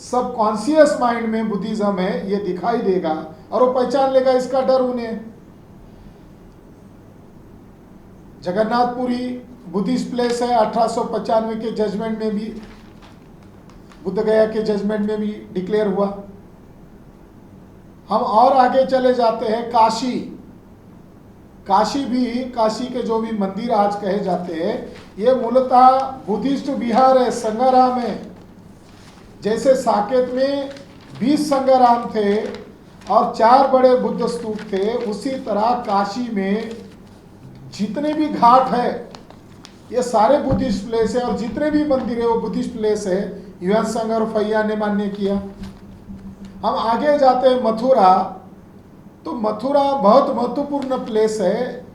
सब कॉन्शियस माइंड में बुद्धिज्म है, ये दिखाई देगा और वो पहचान लेगा, इसका डर उन्हें। जगन्नाथपुरी बुद्धिस्ट प्लेस है। 1895 के जजमेंट में भी, बुद्ध गया के जजमेंट में भी डिक्लेयर हुआ। हम और आगे चले जाते हैं। काशी के जो भी मंदिर आज कहे जाते हैं, ये मूलतः बुद्धिस्ट विहार है, संगाराम है। जैसे साकेत में 20 संगाराम थे और 4 बड़े बुद्ध स्तूप थे, उसी तरह काशी में जितने भी घाट है ये सारे बुद्धिस्ट प्लेस है, और जितने भी मंदिर है वो बुद्धिस्ट प्लेस है। युवन संघ और फैया ने मान्य किया। हम आगे जाते हैं मथुरा। तो मथुरा बहुत महत्वपूर्ण प्लेस है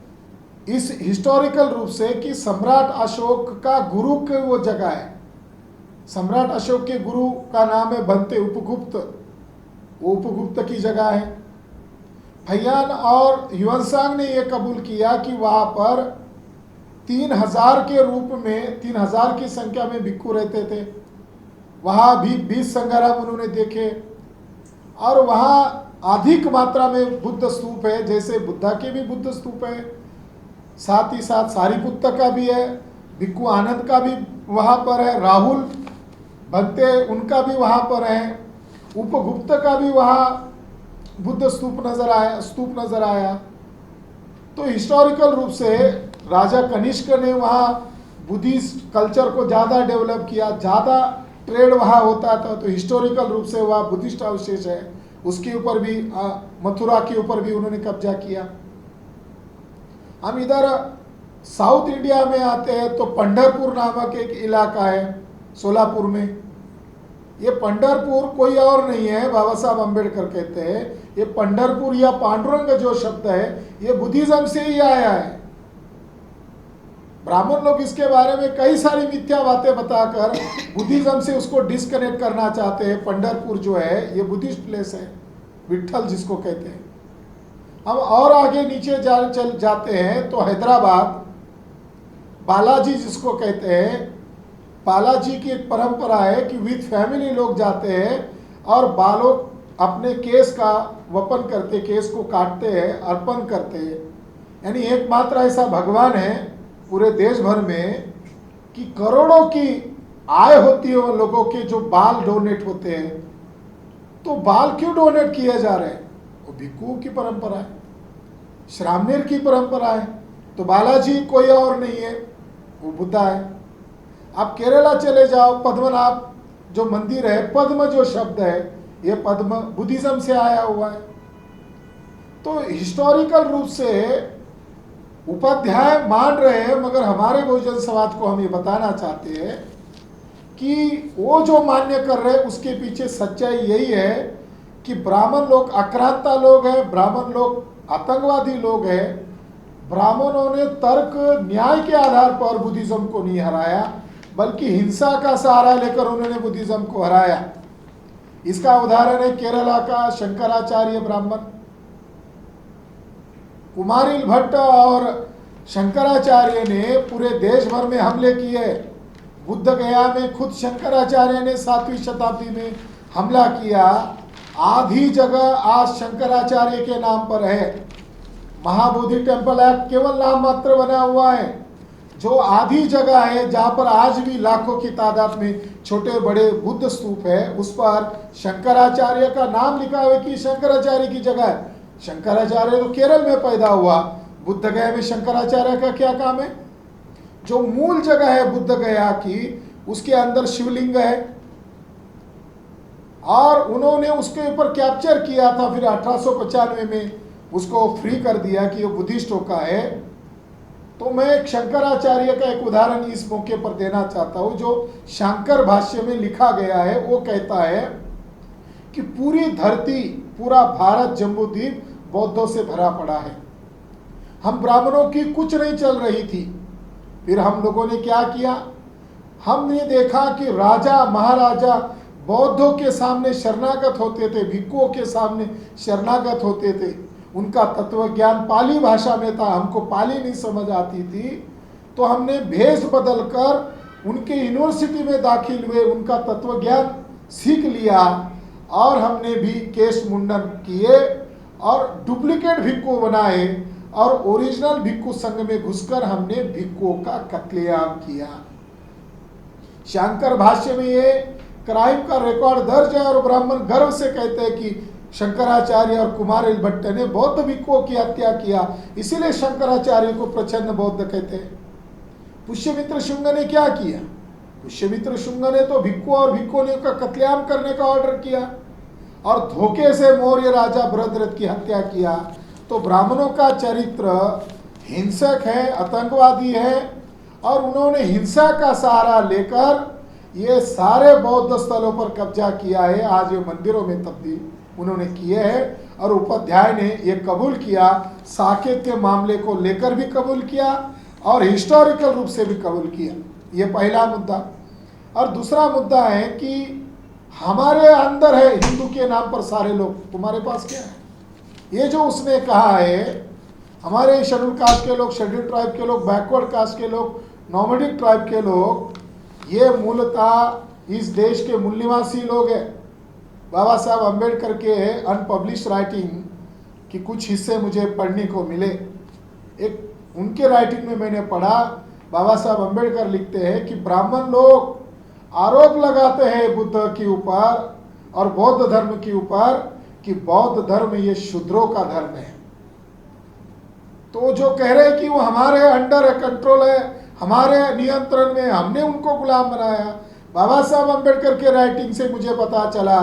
इस हिस्टोरिकल रूप से कि सम्राट अशोक का गुरु की वो जगह है। सम्राट अशोक के गुरु का नाम है बनते उपगुप्त, वो उपगुप्त की जगह है। फैयान और युवन संघ ने यह कबूल किया कि वहां पर 3000 के रूप में 3000 की संख्या में भिक्खु रहते थे। वहां भी 20 संगाराम उन्होंने देखे, और वहां अधिक मात्रा में बुद्ध स्तूप है। जैसे बुद्धा के भी बुद्ध स्तूप है, साथ ही साथ सारिपुत्त का भी है, भिक्खु आनंद का भी वहां पर है, राहुल भक्ते उनका भी वहां पर है, उपगुप्त का भी वहां बुद्ध स्तूप नजर आया। तो हिस्टोरिकल रूप से राजा कनिष्क ने वहाँ बुद्धिस्ट कल्चर को ज़्यादा डेवलप किया, ज़्यादा ट्रेड वहाँ होता था। तो हिस्टोरिकल रूप से वहाँ बुद्धिस्ट अवशेष है, उसके ऊपर भी मथुरा के ऊपर भी उन्होंने कब्जा किया। हम इधर साउथ इंडिया में आते हैं तो पंढरपुर नामक एक इलाका है सोलापुर में। ये पंढरपुर कोई और नहीं है, बाबा साहब अम्बेडकर कहते हैं ये पंढरपुर या पांडुरंग जो शब्द है ये बुद्धिज्म से ही आया है। ब्राह्मण लोग इसके बारे में कई सारी मिथ्या बातें बताकर बुद्धिज्म से उसको डिस्कनेक्ट करना चाहते हैं। पंढरपुर जो है ये बुद्धिस्ट प्लेस है, विट्ठल जिसको कहते हैं। हम और आगे नीचे चल जाते हैं तो हैदराबाद बालाजी जिसको कहते हैं, बालाजी की एक परंपरा है कि विद फैमिली लोग जाते हैं और बालों अपने केस का वपन करते, केस को काटते हैं, अर्पण करते हैं। यानी एकमात्र ऐसा भगवान है पूरे देश भर में कि करोड़ों की आय होती है उन लोगों के जो बाल डोनेट होते हैं। तो बाल क्यों डोनेट किए जा रहे हैं? वो भिक्खुओं की परंपरा है, श्रामणेर की परंपरा है। तो बालाजी कोई और नहीं है, वो बुद्धा है। आप केरला चले जाओ, पद्मनाभ जो मंदिर है, पद्म जो शब्द है ये पद्म बुद्धिज्म से आया हुआ है। तो हिस्टोरिकल रूप से उपाध्याय मान रहे हैं, मगर हमारे बहुजन समाज को हम ये बताना चाहते हैं कि वो जो मान्य कर रहे हैं उसके पीछे सच्चाई यही है कि ब्राह्मण लोग आक्रांता लोग हैं, ब्राह्मण लोग आतंकवादी लोग हैं। ब्राह्मणों ने तर्क न्याय के आधार पर बुद्धिज्म को नहीं हराया, बल्कि हिंसा का सहारा लेकर उन्होंने बुद्धिज्म को हराया। इसका उदाहरण है केरला का शंकराचार्य ब्राह्मण। कुमारिल भट्ट और शंकराचार्य ने पूरे देश भर में हमले किए। बुद्ध गया में खुद शंकराचार्य ने 7वीं शताब्दी में हमला किया। आधी जगह आज शंकराचार्य के नाम पर है। महाबोधि टेम्पल एक्ट केवल नाम मात्र बना हुआ है। जो आधी जगह है जहाँ पर आज भी लाखों की तादाद में छोटे बड़े बुद्ध स्तूप है, उस पर शंकराचार्य का नाम लिखा हुआ कि शंकराचार्य की जगह है। शंकराचार्य तो केरल में पैदा हुआ, बुद्ध गया में शंकराचार्य का क्या काम है? जो मूल जगह है बुद्ध गया की, उसके अंदर शिवलिंग है और उन्होंने उसके ऊपर कैप्चर किया था। फिर 1895 में उसको फ्री कर दिया कि ये बुद्धिस्टों का है। तो मैं एक शंकराचार्य का एक उदाहरण इस मौके पर देना चाहता हूँ। जो शांकर भाष्य में लिखा गया है वो कहता है कि पूरी धरती, पूरा भारत जम्बूद्वीप बौद्धों से भरा पड़ा है। हम ब्राह्मणों की कुछ नहीं चल रही थी। फिर हम लोगों ने क्या किया? हमने देखा कि राजा महाराजा बौद्धों के सामने शरणागत होते थे, भिक्षुओं के सामने शरणागत होते थे। उनका तत्व ज्ञान पाली भाषा में था, हमको पाली नहीं समझ आती थी। तो हमने भेष बदलकर उनके यूनिवर्सिटी में दाखिल हुए, उनका तत्व ज्ञान सीख लिया और हमने भी केश मुंडन किए और डुप्लीकेट भिक्षु बनाए और ओरिजिनल भिक्षु संघ में घुसकर हमने भिक्षुओं का कत्लेआम किया। शांकर भाष्य में ये क्राइम का रिकॉर्ड दर्ज है और ब्राह्मण गर्व से कहते हैं कि शंकराचार्य और कुमारिल भट्ट ने बौद्ध भिक्षुओं की हत्या किया, इसीलिए शंकराचार्य को प्रचंड बौद्ध कहते हैं। पुष्यमित्र शुंग ने क्या किया? पुष्यमित्र शुंग ने तो भिक्षु और भिक्षुणियों का कत्लेआम करने का ऑर्डर किया और धोखे से मौर्य राजा बृहद्रथ की हत्या किया। तो ब्राह्मणों का चरित्र हिंसक है, आतंकवादी है और उन्होंने हिंसा का सहारा लेकर ये सारे बौद्ध स्थलों पर कब्जा किया है। आज ये मंदिरों में तब्दील उन्होंने किए हैं और उपाध्याय ने ये कबूल किया, साकेत मामले को लेकर भी कबूल किया और हिस्टोरिकल रूप से भी कबूल किया। ये पहला मुद्दा। और दूसरा मुद्दा है कि हमारे अंदर है हिंदू के नाम पर सारे लोग, तुम्हारे पास क्या है? ये जो उसने कहा है, हमारे शेड्यूल कास्ट के लोग, शेड्यूल ट्राइब के लोग, बैकवर्ड कास्ट के लोग, नॉमेडिक ट्राइब के लोग, ये मूलतः इस देश के मूल निवासी लोग हैं। बाबा साहब अम्बेडकर के अनपब्लिश राइटिंग की कुछ हिस्से मुझे पढ़ने को मिले। एक उनके राइटिंग में मैंने पढ़ा, बाबा साहब अम्बेडकर लिखते हैं कि ब्राह्मण लोग आरोप लगाते हैं बुद्ध के ऊपर और बौद्ध धर्म के ऊपर कि बौद्ध धर्म ये शूद्रों का धर्म है। तो जो कह रहे हैं कि वो हमारे अंडर है, कंट्रोल है, हमारे नियंत्रण में, हमने उनको गुलाम बनाया। बाबा साहब अम्बेडकर के राइटिंग से मुझे पता चला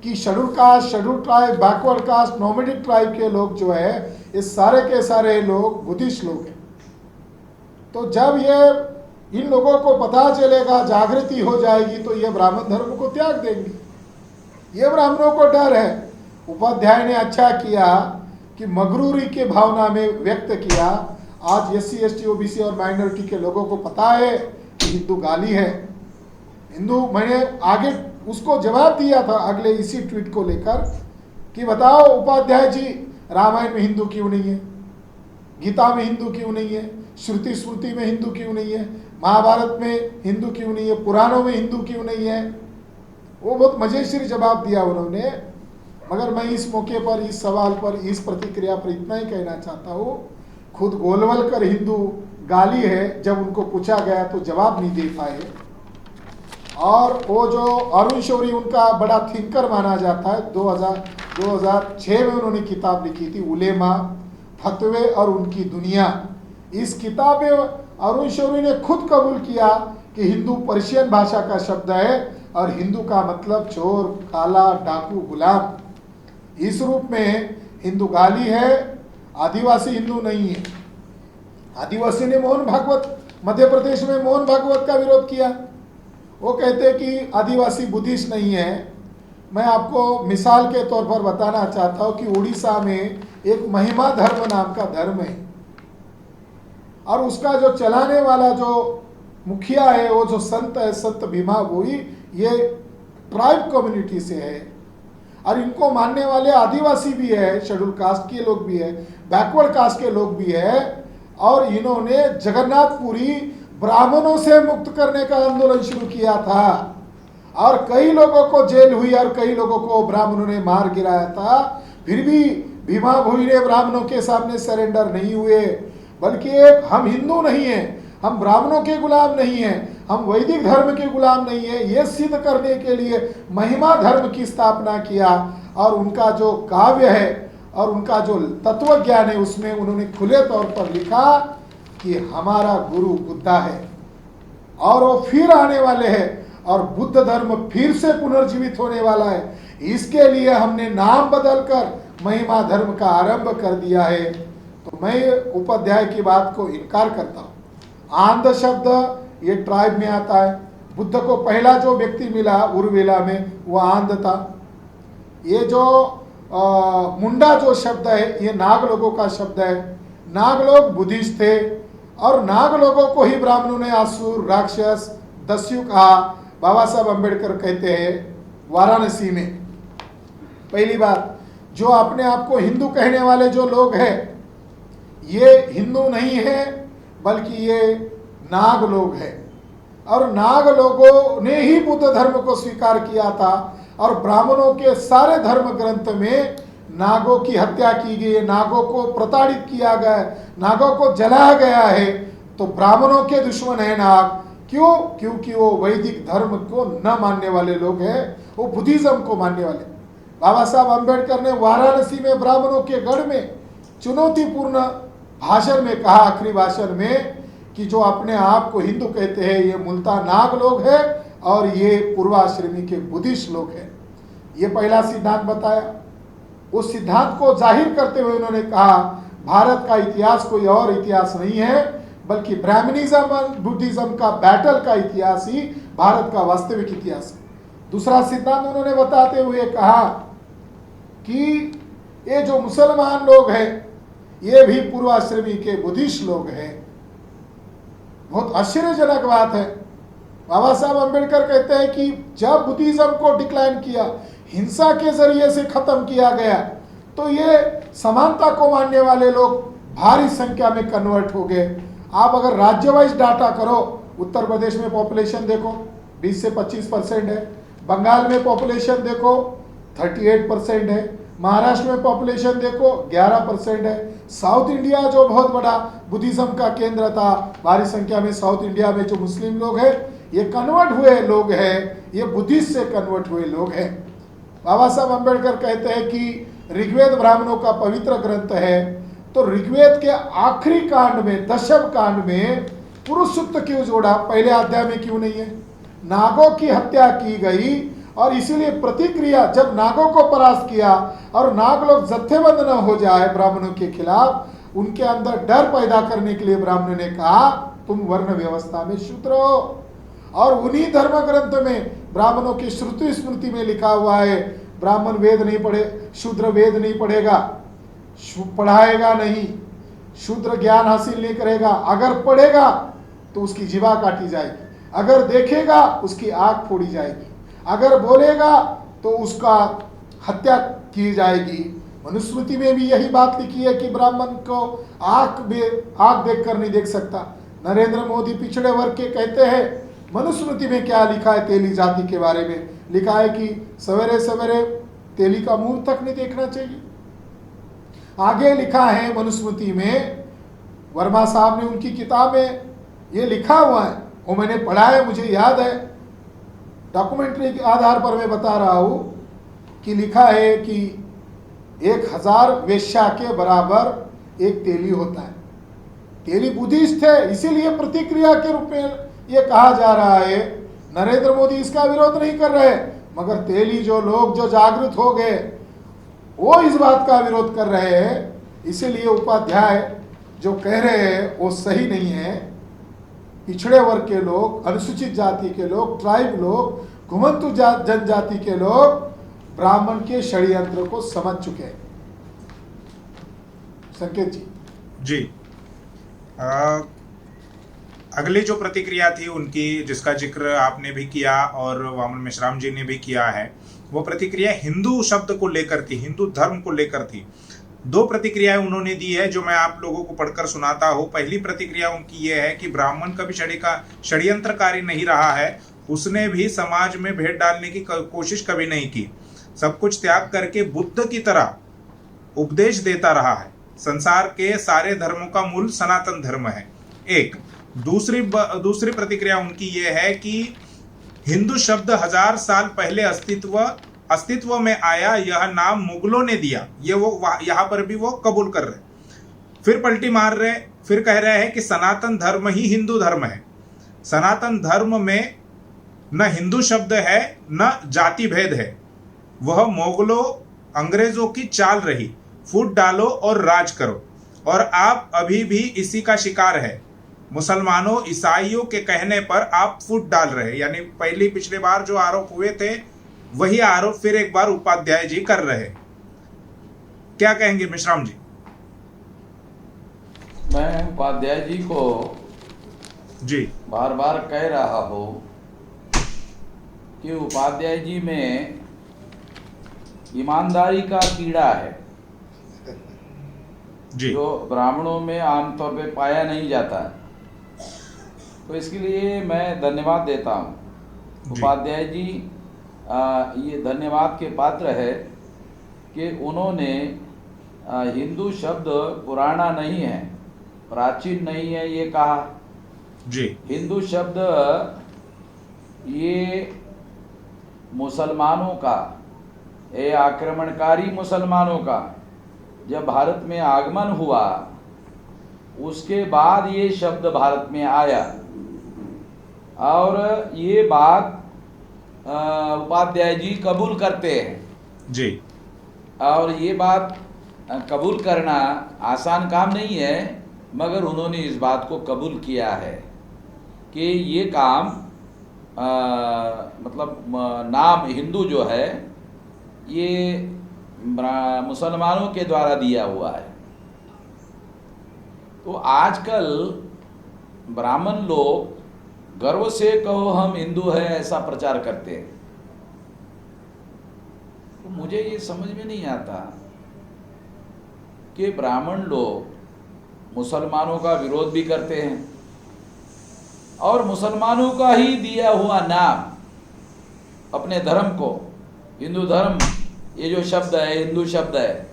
कि schedule caste, schedule tribe, backward caste, nomadic tribe के लोग जो है ये सारे के सारे लोग बुद्धिस्ट लोग हैं। तो जब ये इन लोगों को पता चलेगा, जागृति हो जाएगी, तो ये ब्राह्मण धर्म को त्याग देंगे। ये ब्राह्मणों को डर है। उपाध्याय ने अच्छा किया कि मगरूरी के भावना में व्यक्त किया। आज SC, ST, OBC और माइनॉरिटी के लोगों को पता है कि हिंदू गाली है। हिंदू, मैंने आगे उसको जवाब दिया था अगले इसी ट्वीट को लेकर कि बताओ उपाध्याय जी, रामायण में हिंदू क्यों नहीं है? गीता में हिंदू क्यों नहीं है? श्रुति स्मृति में हिंदू क्यों नहीं है? महाभारत में हिंदू क्यों नहीं है? पुराणों में हिंदू क्यों नहीं है? वो बहुत मजेशीर जवाब दिया उन्होंने। मगर मैं इस मौके पर, इस सवाल पर, इस प्रतिक्रिया पर इतना ही कहना चाहता हूँ, खुद गोलवलकर हिंदू गाली है, जब उनको पूछा गया तो जवाब नहीं दे पाए। और वो जो अरुण शौरी, उनका बड़ा थिंकर माना जाता है, 2006 में उन्होंने किताब लिखी थी, उलेमा, फतवे और उनकी दुनिया। इस किताब में अरुण शौरी ने खुद कबूल किया कि हिंदू पर्शियन भाषा का शब्द है और हिंदू का मतलब चोर, काला, डाकू, गुलाम। इस रूप में हिंदू गाली है, आदिवासी हिंदू नहीं है। आदिवासी ने मोहन भागवत, मध्य प्रदेश में मोहन भागवत का विरोध किया। वो कहते हैं कि आदिवासी बुद्धिस्ट नहीं है। मैं आपको मिसाल के तौर पर बताना चाहता हूँ कि उड़ीसा में एक महिमा धर्म नाम का धर्म है और उसका जो चलाने वाला जो मुखिया है, वो जो संत है, संत भीमा भोई, ये ट्राइब कम्युनिटी से है और इनको मानने वाले आदिवासी भी है, शेड्यूल कास्ट के लोग भी है, बैकवर्ड कास्ट के लोग भी है। और इन्होंने जगन्नाथपुरी ब्राह्मणों से मुक्त करने का आंदोलन शुरू किया था और कई लोगों को जेल हुई और कई लोगों को ब्राह्मणों ने मार गिराया था। फिर भी भीमा भोई ने ब्राह्मणों के सामने सरेंडर नहीं हुए, बल्कि एक हम हिंदू नहीं हैं, हम ब्राह्मणों के गुलाम नहीं हैं, हम वैदिक धर्म के गुलाम नहीं है, ये सिद्ध करने के लिए महिमा धर्म की स्थापना किया। और उनका जो काव्य है और उनका जो तत्व ज्ञान है उसमें उन्होंने खुले तौर पर लिखा कि हमारा गुरु बुद्धा है और वो फिर आने वाले हैं और बुद्ध धर्म फिर से पुनर्जीवित होने वाला है। इसके लिए हमने नाम बदलकर महिमा धर्म का आरंभ कर दिया है। तो मैं उपाध्याय की बात को इनकार करता हूँ। आंध शब्द ये ट्राइब में आता है। बुद्ध को पहला जो व्यक्ति मिला उर्वेला में वो आंध था। ये जो मुंडा जो शब्द है ये नाग लोगों का शब्द है। नाग लोग बुद्धिस्ट थे और नाग लोगों को ही ब्राह्मणों ने असुर, राक्षस, दस्यु कहा। बाबा साहब अम्बेडकर कहते हैं वाराणसी में, पहली बात, जो अपने आप को हिंदू कहने वाले जो लोग हैं ये हिंदू नहीं है बल्कि ये नाग लोग हैं। और नाग लोगों ने ही बुद्ध धर्म को स्वीकार किया था और ब्राह्मणों के सारे धर्म ग्रंथ में नागों की हत्या की गई है, नागों को प्रताड़ित किया गया है, नागों को जलाया गया है। तो ब्राह्मणों के दुश्मन है नाग। क्यों? क्योंकि वो वैदिक धर्म को न मानने वाले लोग हैं, वो बुद्धिज्म को मानने वाले। बाबा साहब अम्बेडकर ने वाराणसी में ब्राह्मणों के गढ़ में चुनौतीपूर्ण भाषण में कहा, आखिरी भाषण में, कि जो अपने आप को हिंदू कहते हैं ये मूलतः नाग लोग हैं और ये पूर्वाश्रमी के बुद्धिस्ट लोग हैं। ये पहला सिद्धांत बताया। उस सिद्धांत को जाहिर करते हुए उन्होंने कहा भारत का इतिहास कोई और इतिहास नहीं है बल्कि ब्राह्मणिज्म और बुद्धिज्म का बैटल का इतिहास ही भारत का वास्तविक इतिहास है। दूसरा सिद्धांत उन्होंने बताते हुए कहा कि ये जो मुसलमान लोग हैं ये भी पूर्वाश्रमी के बुद्धिस्ट लोग हैं। बहुत आश्चर्यजनक बात है। बाबा साहब अम्बेडकर कहते हैं कि जब बुद्धिज्म को डिक्लाइन किया, हिंसा के जरिए से खत्म किया गया, तो ये समानता को मानने वाले लोग भारी संख्या में कन्वर्ट हो गए। आप अगर राज्य वाइज डाटा करो, उत्तर प्रदेश में पॉपुलेशन देखो 20 से 25% है, बंगाल में पॉपुलेशन देखो 38% है, महाराष्ट्र में पॉपुलेशन देखो 11% है। साउथ इंडिया जो बहुत बड़ा बुद्धिज्म का केंद्र था, भारी संख्या में साउथ इंडिया में जो मुस्लिम लोग हैं ये कन्वर्ट हुए लोग हैं, ये बुद्धिस्ट से कन्वर्ट हुए लोग हैं। बाबा साहब अम्बेडकर कहते हैं कि ऋग्वेद ब्राह्मणों का पवित्र ग्रंथ है, तो ऋग्वेद के आखिरी कांड में, दशम कांड में पुरुष सूक्त क्यों जोड़ा, पहले अध्याय में क्यों नहीं है? नागों की हत्या की गई और इसीलिए प्रतिक्रिया, जब नागों को परास्त किया और नाग लोग जत्थेबंद न हो जाए ब्राह्मणों के खिलाफ, उनके अंदर डर पैदा करने के लिए ब्राह्मणों ने कहा तुम वर्ण व्यवस्था में शूद्र हो। और उन्हीं धर्म ग्रंथ में ब्राह्मणों की श्रुति स्मृति में लिखा हुआ है ब्राह्मण वेद नहीं पढ़े, शूद्र वेद नहीं पढ़ेगा, पढ़ाएगा नहीं, शूद्र ज्ञान हासिल नहीं करेगा, अगर पढ़ेगा तो उसकी जीवा काटी जाएगी, अगर देखेगा उसकी आंख फोड़ी जाएगी, अगर बोलेगा तो उसका हत्या की जाएगी। मनुस्मृति में भी यही बात लिखी है कि ब्राह्मण को आंख देखकर नहीं देख सकता। नरेंद्र मोदी पिछड़े वर्ग के कहते हैं, मनुस्मृति में क्या लिखा है तेली जाति के बारे में? लिखा है कि सवेरे सवेरे तेली का मुंह तक नहीं देखना चाहिए। आगे लिखा है मनुस्मृति में, वर्मा साहब ने उनकी किताब में ये लिखा हुआ है, वो मैंने पढ़ा है, मुझे याद है, डॉक्यूमेंट्री के आधार पर मैं बता रहा हूं कि लिखा है कि 1000 वेश्या के बराबर एक तेली होता है। तेली बुद्धिस्ट है, इसीलिए प्रतिक्रिया के रूप में ये कहा जा रहा है। नरेंद्र मोदी इसका विरोध नहीं कर रहे, मगर तेली जो लोग जो जागृत हो गए वो इस बात का विरोध कर रहे हैं। इसीलिए उपाध्याय जो कह रहे हैं वो सही नहीं है। पिछड़े वर्ग के लोग, अनुसूचित जाति के लोग, ट्राइब लोग, घुमंतु जनजाति के लोग ब्राह्मण के षड्यंत्र को समझ चुके हैं। संकेत जी। जी, अगली जो प्रतिक्रिया थी उनकी, जिसका जिक्र आपने भी किया और वामन मेश्राम जी ने भी किया है, वो प्रतिक्रिया हिंदू शब्द को लेकर थी, हिंदू धर्म को लेकर थी। दो प्रतिक्रियाएं उन्होंने दी है जो मैं आप लोगों को पढ़कर सुनाता हूँ। पहली प्रतिक्रिया उनकी ये है कि ब्राह्मण कभी षड्यंत्रकारी नहीं रहा है, उसने भी समाज में भेद डालने की कोशिश कभी नहीं की, सब कुछ त्याग करके बुद्ध की तरह उपदेश देता रहा है। संसार के सारे धर्मों का मूल सनातन धर्म है। एक दूसरी प्रतिक्रिया उनकी ये है कि हिंदू शब्द 1000 साल पहले अस्तित्व में आया, यह नाम मुगलों ने दिया, ये वो यहाँ पर भी वो कबूल कर रहे। फिर पलटी मार रहे, फिर कह रहे हैं कि सनातन धर्म ही हिंदू धर्म है। सनातन धर्म में न हिंदू शब्द है न जाति भेद है, वह मुगलों अंग्रेजों की चाल रही, फूट डालो और राज करो, और आप अभी भी इसी का शिकार है। मुसलमानों ईसाइयों के कहने पर आप फूट डाल रहे, यानी पिछली बार जो आरोप हुए थे वही आरोप फिर एक बार उपाध्याय जी कर रहे। क्या कहेंगे मेश्राम जी? मैं उपाध्याय जी को जी बार बार कह रहा हूं कि उपाध्याय जी में ईमानदारी का कीड़ा है जी जो ब्राह्मणों में आमतौर पे पाया नहीं जाता है। तो इसके लिए मैं धन्यवाद देता हूँ उपाध्याय जी। ये धन्यवाद के पात्र है कि उन्होंने हिंदू शब्द पुराना नहीं है, प्राचीन नहीं है ये कहा जी। हिंदू शब्द ये मुसलमानों का, ये आक्रमणकारी मुसलमानों का जब भारत में आगमन हुआ उसके बाद ये शब्द भारत में आया, और ये बात उपाध्याय जी कबूल करते हैं जी। और ये बात कबूल करना आसान काम नहीं है, मगर उन्होंने इस बात को कबूल किया है कि ये काम मतलब नाम हिंदू जो है ये मुसलमानों के द्वारा दिया हुआ है। तो आजकल ब्राह्मण लोग गर्व से कहो हम हिंदू है ऐसा प्रचार करते हैं। तो मुझे ये समझ में नहीं आता कि ब्राह्मण लोग मुसलमानों का विरोध भी करते हैं और मुसलमानों का ही दिया हुआ नाम अपने धर्म को, हिंदू धर्म, ये जो शब्द है हिंदू शब्द है,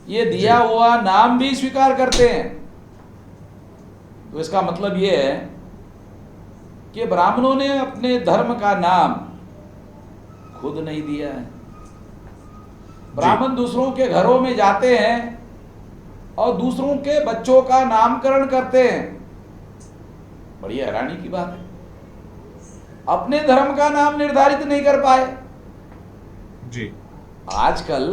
ये दिया हुआ नाम भी स्वीकार करते हैं। तो इसका मतलब ये है कि ब्राह्मणों ने अपने धर्म का नाम खुद नहीं दिया है। ब्राह्मण दूसरों के घरों में जाते हैं और दूसरों के बच्चों का नामकरण करते हैं, बड़ी हैरानी की बात है। अपने धर्म का नाम निर्धारित नहीं कर पाए। जी आजकल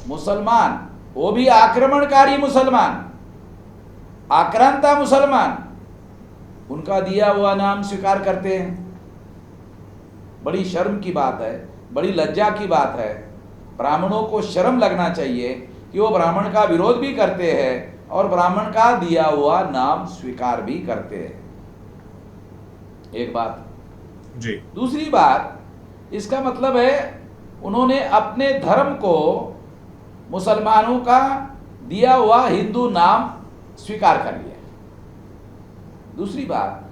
मुसलमान, वो भी आक्रमणकारी मुसलमान, आक्रांता मुसलमान, उनका दिया हुआ नाम स्वीकार करते हैं। बड़ी शर्म की बात है, बड़ी लज्जा की बात है। ब्राह्मणों को शर्म लगना चाहिए कि वो ब्राह्मण का विरोध भी करते हैं और ब्राह्मण का दिया हुआ नाम स्वीकार भी करते हैं। एक बात जी। दूसरी बात, इसका मतलब है उन्होंने अपने धर्म को मुसलमानों का दिया हुआ हिंदू नाम स्वीकार कर लिया। दूसरी बात,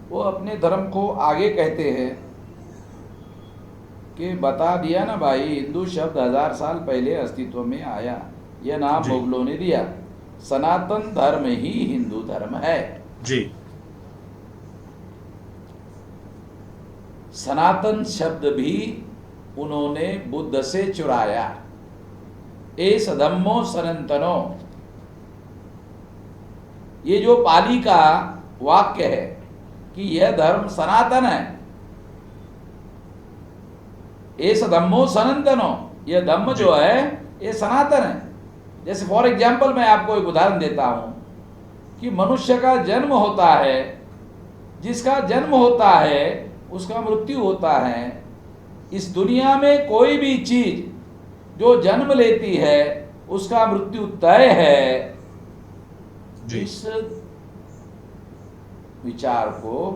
वो अपने धर्म को आगे कहते हैं कि बता दिया ना भाई, हिंदू शब्द 1000 साल पहले अस्तित्व में आया, यह नाम मुगलों ने दिया, सनातन धर्म ही हिंदू धर्म है। जी। सनातन शब्द भी उन्होंने बुद्ध से चुराया। एस धम्मो सनातनो, ये जो पाली का वाक्य है कि यह धर्म सनातन है, एस धम्मो सनातनो, यह धम्म जो है ये सनातन है। जैसे फॉर एग्जाम्पल मैं आपको एक उदाहरण देता हूं कि मनुष्य का जन्म होता है, जिसका जन्म होता है उसका मृत्यु होता है। इस दुनिया में कोई भी चीज जो जन्म लेती है उसका मृत्यु तय है। जी। इस विचार को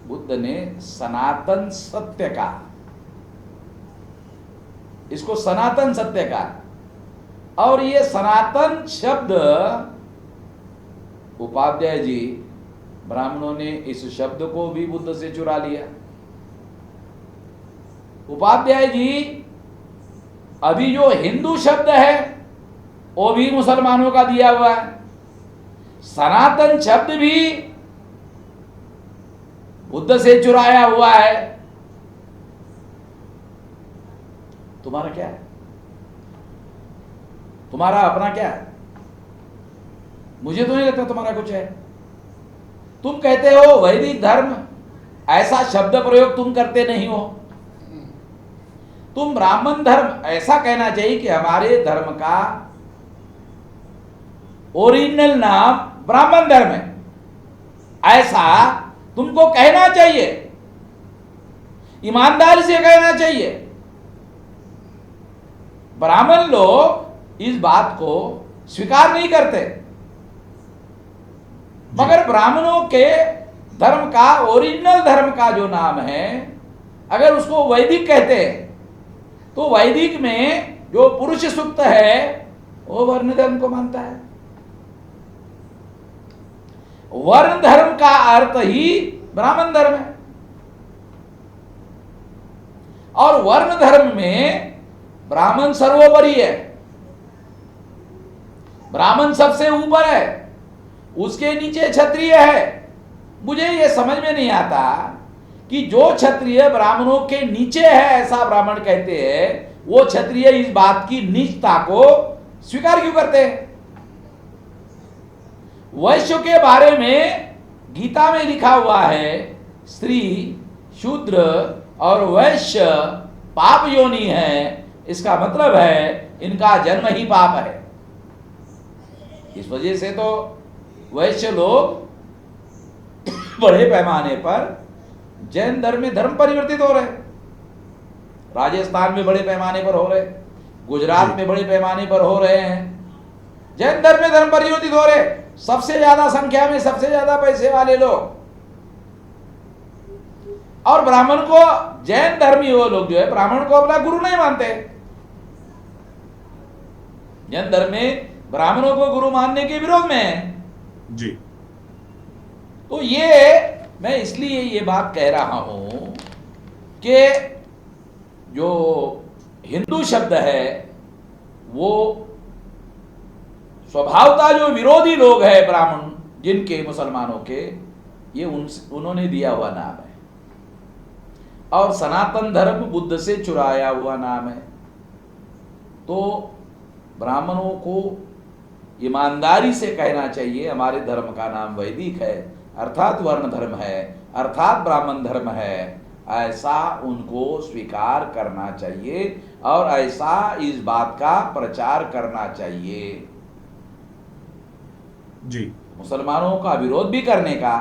बुद्ध ने सनातन सत्य कहा। इसको सनातन सत्य कहा। और ये सनातन शब्द उपाध्याय जी, ब्राह्मणों ने इस शब्द को भी बुद्ध से चुरा लिया। उपाध्याय जी, अभी जो हिंदू शब्द है वो भी मुसलमानों का दिया हुआ है, सनातन शब्द भी बुद्ध से चुराया हुआ है। तुम्हारा क्या है? तुम्हारा अपना क्या है? मुझे तो नहीं लगता तुम्हारा कुछ है। तुम कहते हो वैदिक धर्म, ऐसा शब्द प्रयोग तुम करते नहीं हो। तुम ब्राह्मण धर्म, ऐसा कहना चाहिए कि हमारे धर्म का ओरिजिनल नाम ब्राह्मण धर्म है, ऐसा तुमको कहना चाहिए, ईमानदारी से कहना चाहिए। ब्राह्मण लोग इस बात को स्वीकार नहीं करते, मगर ब्राह्मणों के धर्म का, ओरिजिनल धर्म का जो नाम है, अगर उसको वैदिक कहते हैं तो वैदिक में जो पुरुष सूक्त है वो वर्ण धर्म को मानता है। वर्ण धर्म का अर्थ ही ब्राह्मण धर्म है। और वर्ण धर्म में ब्राह्मण सर्वोपरि है, ब्राह्मण सबसे ऊपर है, उसके नीचे क्षत्रिय है। मुझे यह समझ में नहीं आता कि जो क्षत्रिय ब्राह्मणों के नीचे है ऐसा ब्राह्मण कहते हैं, वो क्षत्रिय इस बात की नीचता को स्वीकार क्यों करते हैं? वैश्य के बारे में गीता में लिखा हुआ है, स्त्री, शूद्र और वैश्य पाप योनि है। इसका मतलब है इनका जन्म ही पाप है। इस वजह से तो वैश्य लोग बड़े पैमाने पर जैन धर्म में धर्म परिवर्तित हो रहे, राजस्थान में बड़े पैमाने पर हो रहे, गुजरात में बड़े पैमाने पर हो रहे हैं। जैन धर्म में धर्म परिवर्तित हो रहे, सबसे ज्यादा संख्या में सबसे ज्यादा पैसे वाले लोग। और ब्राह्मण को, जैन धर्मी वो लोग जो है ब्राह्मण को अपना गुरु नहीं मानते। जैन धर्म में ब्राह्मणों को गुरु मानने के विरोध में है जी। तो ये मैं इसलिए ये बात कह रहा हूं कि जो हिंदू शब्द है वो स्वभावता जो विरोधी लोग हैं ब्राह्मण, जिनके, मुसलमानों के, ये उन्होंने दिया हुआ नाम है। और सनातन धर्म बुद्ध से चुराया हुआ नाम है। तो ब्राह्मणों को ईमानदारी से कहना चाहिए हमारे धर्म का नाम वैदिक है, अर्थात वर्ण धर्म है, अर्थात ब्राह्मण धर्म है, ऐसा उनको स्वीकार करना चाहिए और ऐसा इस बात का प्रचार करना चाहिए। जी। मुसलमानों का विरोध भी करने का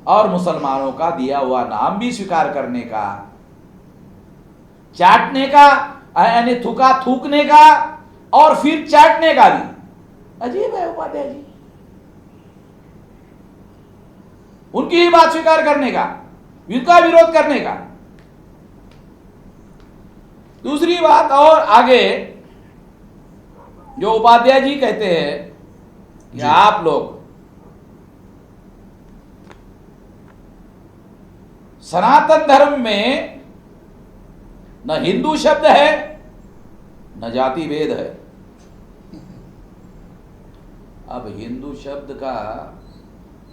और मुसलमानों का दिया हुआ नाम भी स्वीकार करने का, चाटने का यानी थूका थूकने का और फिर चाटने का भी अजीब है उपाध्याय जी। उनकी ही बात स्वीकार करने का, उनका विरोध करने का। दूसरी बात और आगे जो उपाध्याय जी कहते हैं कि आप लोग सनातन धर्म में न हिंदू शब्द है न जाति भेद है। अब हिंदू शब्द का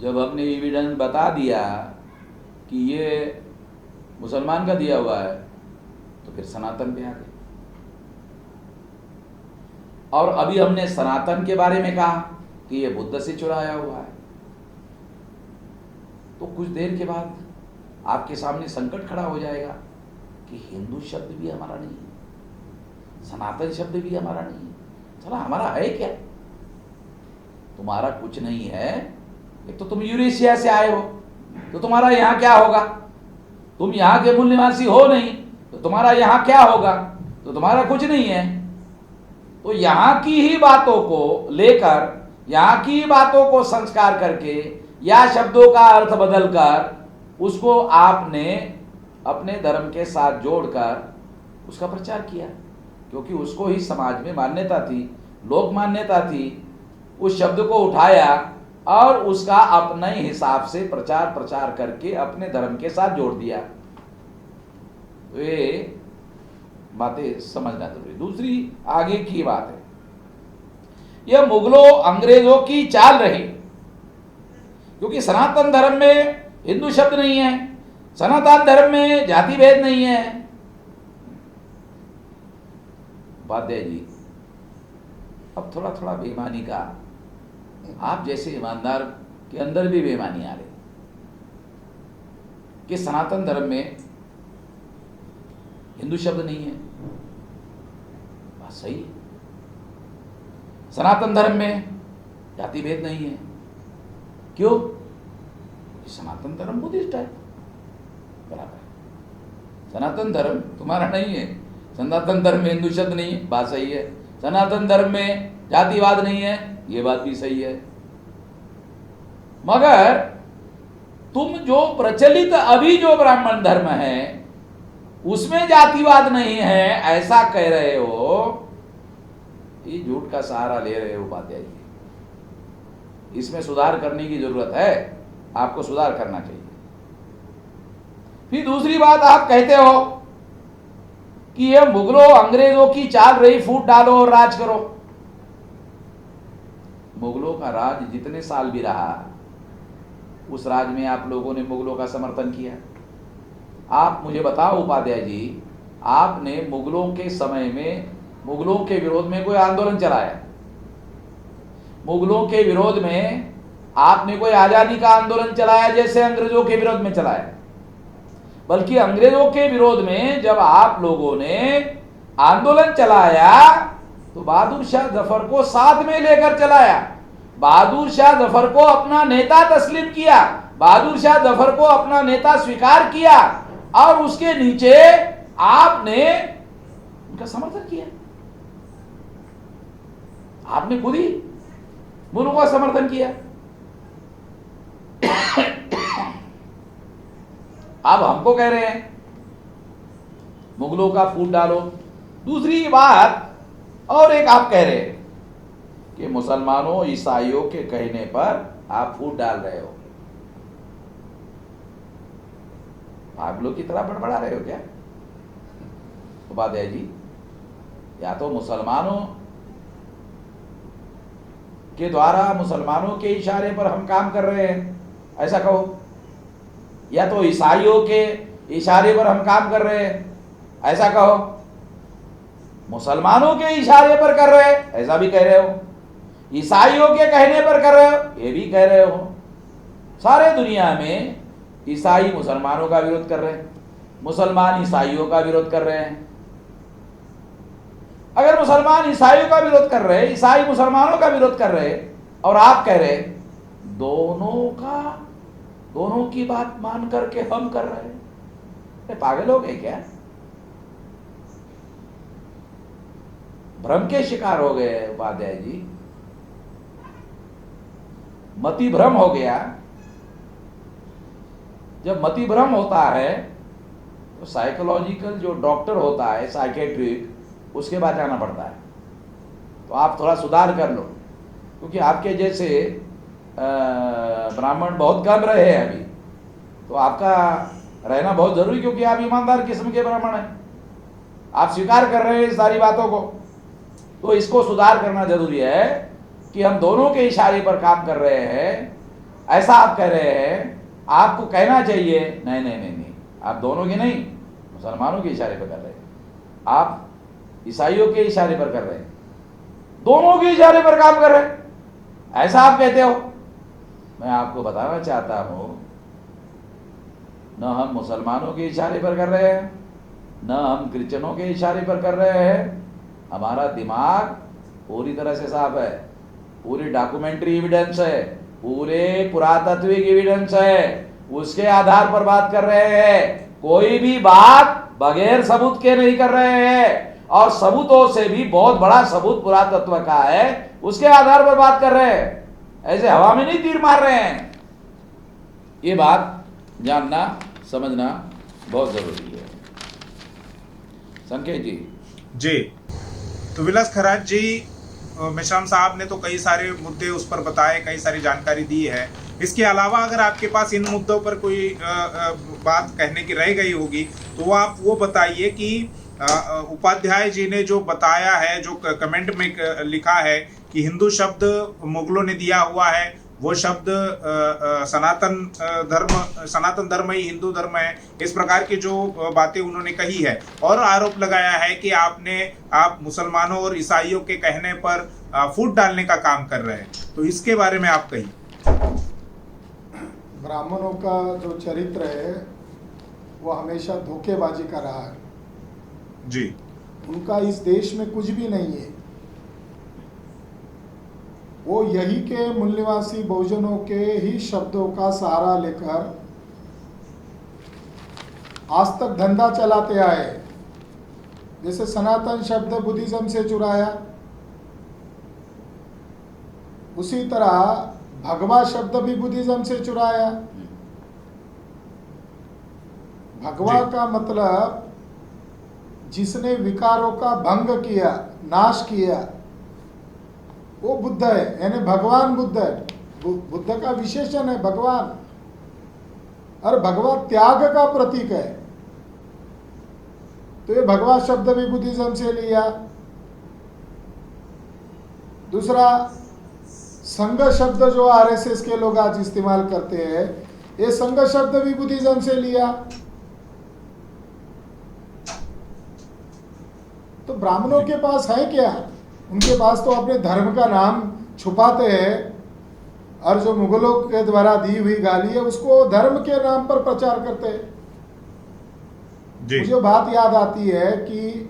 जब हमने एविडेंस बता दिया कि ये मुसलमान का दिया हुआ है तो फिर सनातन पे आ गए। और अभी हमने सनातन के बारे में कहा कि ये बुद्ध से चुराया हुआ है, तो कुछ देर के बाद आपके सामने संकट खड़ा हो जाएगा कि हिंदू शब्द भी हमारा नहीं है, सनातन शब्द भी हमारा नहीं है, चला हमारा है क्या? तुम्हारा कुछ नहीं है। एक तो तुम यूरेशिया से आए हो तो तुम्हारा यहाँ क्या होगा? तुम यहाँ के मूल निवासी हो नहीं तो तुम्हारा यहाँ क्या होगा? तो तुम्हारा कुछ नहीं है। तो यहाँ की ही बातों को लेकर, यहाँ की ही बातों को संस्कार करके या शब्दों का अर्थ बदलकर उसको आपने अपने धर्म के साथ जोड़कर उसका प्रचार किया, क्योंकि उसको ही समाज में मान्यता थी, लोक मान्यता थी। उस शब्द को उठाया और उसका अपने हिसाब से प्रचार करके अपने धर्म के साथ जोड़ दिया। तो ये बातें समझना जरूरी। दूसरी आगे की बात है, यह मुगलों अंग्रेजों की चाल रही, क्योंकि सनातन धर्म में हिंदू शब्द नहीं है, सनातन धर्म में जाति भेद नहीं है। उपाध्याय जी, अब थोड़ा थोड़ा बेईमानी का, आप जैसे ईमानदार के अंदर भी बेईमानी आ रही कि सनातन धर्म में हिंदू शब्द नहीं है। बात सही है। सनातन धर्म में जाति भेद नहीं है। क्यों? सनातन धर्म बुद्धिस्ट है, बराबर है। सनातन धर्म तुम्हारा नहीं है, सनातन धर्म में हिंदू शब्द नहीं है, बात सही है। सनातन धर्म में जातिवाद नहीं है, ये बात भी सही है। मगर तुम जो प्रचलित अभी जो ब्राह्मण धर्म है उसमें जातिवाद नहीं है ऐसा कह रहे हो, ये झूठ का सहारा ले रहे हो उपाध्याय जी। इसमें सुधार करने की जरूरत है, आपको सुधार करना चाहिए। फिर दूसरी बात आप कहते हो कि ये मुगलों अंग्रेजों की चाल रही, फूट डालो और राज करो। मुगलों का राज जितने साल भी रहा, उस राज में आप लोगों ने मुगलों का समर्थन किया। आप मुझे बताओ उपाध्याय जी, आपने मुगलों के समय में मुगलों के विरोध में कोई आंदोलन चलाया? मुगलों के विरोध में आपने कोई आजादी का आंदोलन चलाया जैसे अंग्रेजों के विरोध में चलाया? बल्कि अंग्रेजों के विरोध में जब आप लोगों ने आंदोलन चलाया तो बहादुर शाह जफर को साथ में लेकर चलाया। बहादुर शाह जफर को अपना नेता तस्लीम किया, बहादुर शाह जफर को अपना नेता स्वीकार किया और उसके नीचे आपने उनका समर्थन किया। आपने खुद ही मुगलों का समर्थन किया। अब हमको कह रहे हैं मुगलों का फूट डालो। दूसरी बात और एक आप कह रहे हैं कि मुसलमानों ईसाइयों के कहने पर आप फूट डाल रहे हो। आप लोग की तरह बड़बड़ा रहे हो क्या उपाध्याय जी? या तो मुसलमानों के द्वारा, मुसलमानों के इशारे पर हम काम कर रहे हैं ऐसा कहो, या तो ईसाइयों के इशारे पर हम काम कर रहे हैं ऐसा कहो। मुसलमानों के इशारे पर कर रहे हैं ऐसा भी कह रहे हो, ईसाइयों के कहने पर कर रहे हो ये भी कह रहे हो। सारे दुनिया में ईसाई मुसलमानों का विरोध कर रहे हैं, मुसलमान ईसाइयों का विरोध कर रहे हैं। अगर मुसलमान ईसाइयों का विरोध कर रहे हैं, ईसाई मुसलमानों का विरोध कर रहे हैं, और आप कह रहे दोनों की बात मान करके हम कर रहे हैं, पागल हो गए क्या? भ्रम के शिकार हो गए उपाध्याय जी, मति भ्रम हो गया। जब मति भ्रम होता है तो साइकोलॉजिकल जो डॉक्टर होता है, साइकेट्रिक, उसके बाद जाना पड़ता है। तो आप थोड़ा सुधार कर लो, क्योंकि आपके जैसे ब्राह्मण बहुत कम रहे हैं अभी, तो आपका रहना बहुत जरूरी, क्योंकि आप ईमानदार किस्म के ब्राह्मण हैं, आप स्वीकार कर रहे हैं इस सारी बातों को। तो इसको सुधार करना जरूरी है कि हम दोनों के इशारे पर काम कर रहे हैं ऐसा आप कह रहे हैं। आपको कहना चाहिए नहीं नहीं नहीं नहीं, आप दोनों के नहीं, मुसलमानों के इशारे पर कर रहे हैं, आप ईसाइयों के इशारे पर कर रहे हैं, दोनों के इशारे पर काम कर रहे हैं ऐसा आप कहते हो। मैं आपको बताना चाहता हूं, न हम मुसलमानों के इशारे पर कर रहे हैं, न हम क्रिश्चियनों के इशारे पर कर रहे हैं। हमारा दिमाग पूरी तरह से साफ है, पूरी डॉक्यूमेंट्री एविडेंस है, पूरे पुरातात्विक एविडेंस है, उसके आधार पर बात कर रहे हैं। कोई भी बात बगैर सबूत के नहीं कर रहे हैं, और सबूतों से भी बहुत बड़ा सबूत पुरातत्व का है, उसके आधार पर बात कर रहे हैं। ऐसे हवा में नहीं तीर मार रहे हैं। ये बात जानना समझना बहुत ज़रूरी है। संकेत जी। तो विलास खराज जी, मेश्राम साहब ने तो कई सारे मुद्दे उस पर बताए, कई सारी जानकारी दी है। इसके अलावा अगर आपके पास इन मुद्दों पर कोई बात कहने की रह गई होगी तो आप वो बताइए कि उपाध्याय जी ने जो बताया है, जो कमेंट में लिखा है कि हिंदू शब्द मुगलों ने दिया हुआ है, वो शब्द सनातन धर्म ही हिंदू धर्म है, इस प्रकार की जो बातें उन्होंने कही है, और आरोप लगाया है कि आप मुसलमानों और ईसाइयों के कहने पर फूट डालने का काम कर रहे हैं। तो इसके बारे में आप कहिए। ब्राह्मणों का जो चरित्र है वो हमेशा धोखेबाजी का रहा है जी। उनका इस देश में कुछ भी नहीं है। वो यही के मूल्यवासी बहुजनों के ही शब्दों का सहारा लेकर आज तक धंधा चलाते आए। जैसे सनातन शब्द बुद्धिज्म से चुराया, उसी तरह भगवा शब्द भी बुद्धिज्म से चुराया। भगवा का मतलब जिसने विकारों का भंग किया, नाश किया, वो बुद्ध है, यानी भगवान बुद्ध है। बुद्ध का विशेषण है भगवान, और भगवा त्याग का प्रतीक है। तो ये भगवा शब्द भी बुद्धिज्म से लिया। दूसरा, संघ शब्द जो आरएसएस के लोग आज इस्तेमाल करते हैं, ये संघ शब्द भी बुद्धिज्म से लिया। तो ब्राह्मणों के पास है क्या? उनके पास तो अपने धर्म का नाम छुपाते हैं, और जो मुगलों के द्वारा दी हुई गाली है उसको धर्म के नाम पर प्रचार करते हैं। मुझे बात याद आती है कि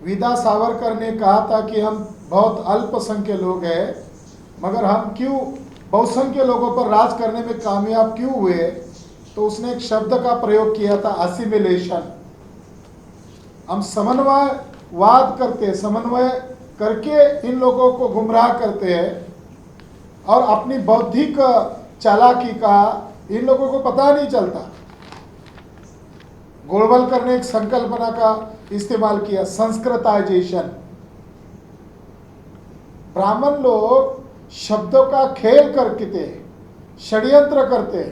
विदा सावरकर ने कहा था कि हम बहुत अल्पसंख्यक लोग हैं, मगर हम क्यों बहुसंख्यक लोगों पर राज करने में कामयाब क्यों हुए? तो उसने एक शब्द का प्रयोग किया था, असिमिलेशन। हम समन्वयवाद करते, समन्वय करके इन लोगों को गुमराह करते हैं, और अपनी बौद्धिक चालाकी का इन लोगों को पता नहीं चलता। गोलबलकर ने एक संकल्पना का इस्तेमाल किया, संस्कृताइजेशन। ब्राह्मण लोग शब्दों का खेल करते, षड्यंत्र करते।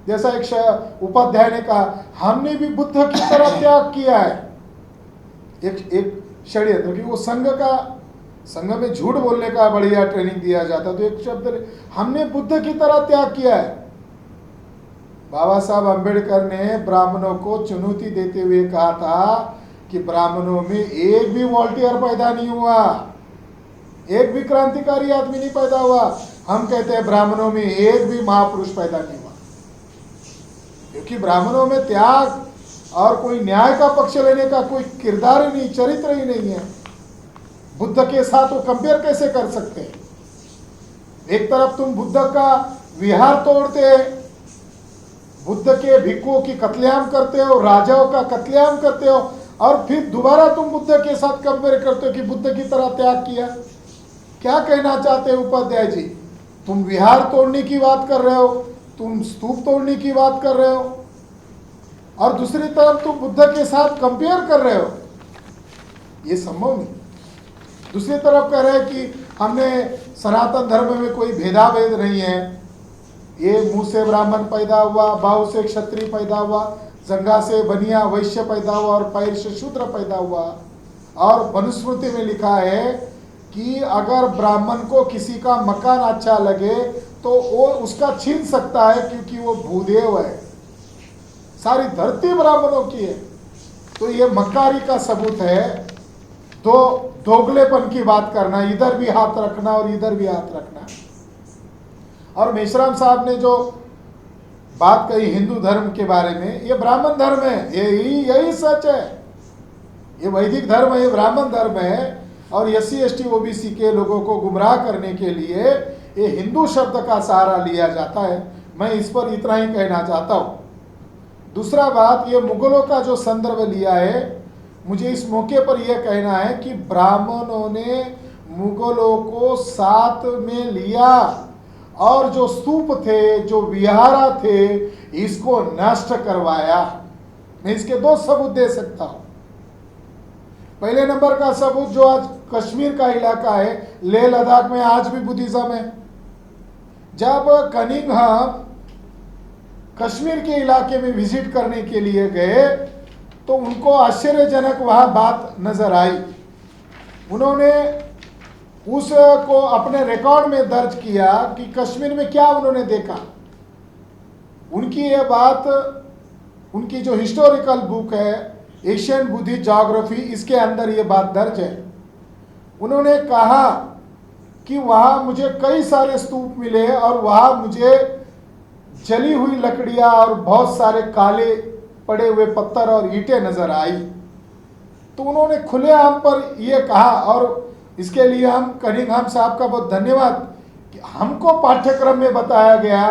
जैसा एक उपाध्याय ने कहा, हमने भी बुद्ध की तरह त्याग किया है। एक षड्यंत्र कि वो संघ में झूठ बोलने का बढ़िया ट्रेनिंग दिया जाता, तो एक शब्द हमने बुद्ध की तरह त्याग किया है। बाबा साहब अम्बेडकर ने ब्राह्मणों को चुनौती देते हुए कहा था कि ब्राह्मणों में एक भी वॉलंटियर पैदा नहीं हुआ, एक भी क्रांतिकारी आदमी नहीं पैदा हुआ। हम कहते हैं ब्राह्मणों में एक भी महापुरुष पैदा नहीं हुआ, क्योंकि ब्राह्मणों में त्याग और कोई न्याय का पक्ष लेने का कोई किरदार ही नहीं, चरित्र ही नहीं है। बुद्ध के साथ वो कंपेयर कैसे कर सकते हैं? एक तरफ तुम बुद्ध का विहार तोड़ते, बुद्ध के भिक्षुओं की कत्लेआम करते हो, राजाओं का कत्लेआम करते हो, और फिर दोबारा तुम बुद्ध के साथ कंपेयर करते हो कि बुद्ध की तरह त्याग किया। क्या कहना चाहते हैं उपाध्याय जी? तुम विहार तोड़ने की बात कर रहे हो, तुम स्तूप तोड़ने की बात कर रहे हो, और दूसरी तरफ तुम बुद्ध के साथ कंपेयर कर रहे हो। ये संभव नहीं। दूसरी तरफ कह रहे हैं कि हमने सनातन धर्म में कोई भेदाभेद नहीं है, ये मुंह से ब्राह्मण पैदा हुआ, बाहु से क्षत्रिय पैदा हुआ, जंघा से बनिया वैश्य पैदा हुआ, और पैर से शूद्र पैदा हुआ। और मनुस्मृति में लिखा है कि अगर ब्राह्मण को किसी का मकान अच्छा लगे तो वो उसका छीन सकता है, क्योंकि वो भूदेव है। सारी धरती ब्राह्मणों की है। तो ये मक्कारी का सबूत है। तो दोगलेपन की बात करना, इधर भी हाथ रखना और इधर भी हाथ रखना। और मेश्राम साहब ने जो बात कही हिंदू धर्म के बारे में, ये ब्राह्मण धर्म है, यही सच है। ये वैदिक धर्म है, ये ब्राह्मण धर्म है। और SC ST OBC के लोगों को गुमराह करने के लिए ये हिंदू शब्द का सहारा लिया जाता है। मैं इस पर इतना ही कहना चाहता हूँ। दूसरा बात, ये मुगलों का जो संदर्भ लिया है, मुझे इस मौके पर यह कहना है कि ब्राह्मणों ने मुगलों को साथ में लिया और जो स्तूप थे, जो विहारा थे, इसको नष्ट करवाया। मैं इसके दो सबूत दे सकता हूं। पहले नंबर का सबूत जो आज कश्मीर का इलाका है, लेह लद्दाख में आज भी बुद्धिज्म है। जब कनिंघम कश्मीर के इलाके में विजिट करने के लिए गए तो उनको आश्चर्यजनक वहां बात नजर आई। उन्होंने उसको अपने रिकॉर्ड में दर्ज किया कि कश्मीर में क्या उन्होंने देखा। उनकी ये बात, उनकी जो हिस्टोरिकल बुक है एशियन बुद्धिस्ट ज्योग्राफी, इसके अंदर ये बात दर्ज है। उन्होंने कहा कि वहाँ मुझे कई सारे स्तूप मिले और वहाँ मुझे जली हुई लकड़ियाँ और बहुत सारे काले पड़े हुए पत्थर और ईंटें नजर आई। तो उन्होंने खुलेआम पर यह कहा, और इसके लिए हम कनिंघम साहब का बहुत धन्यवाद कि हमको पाठ्यक्रम में बताया गया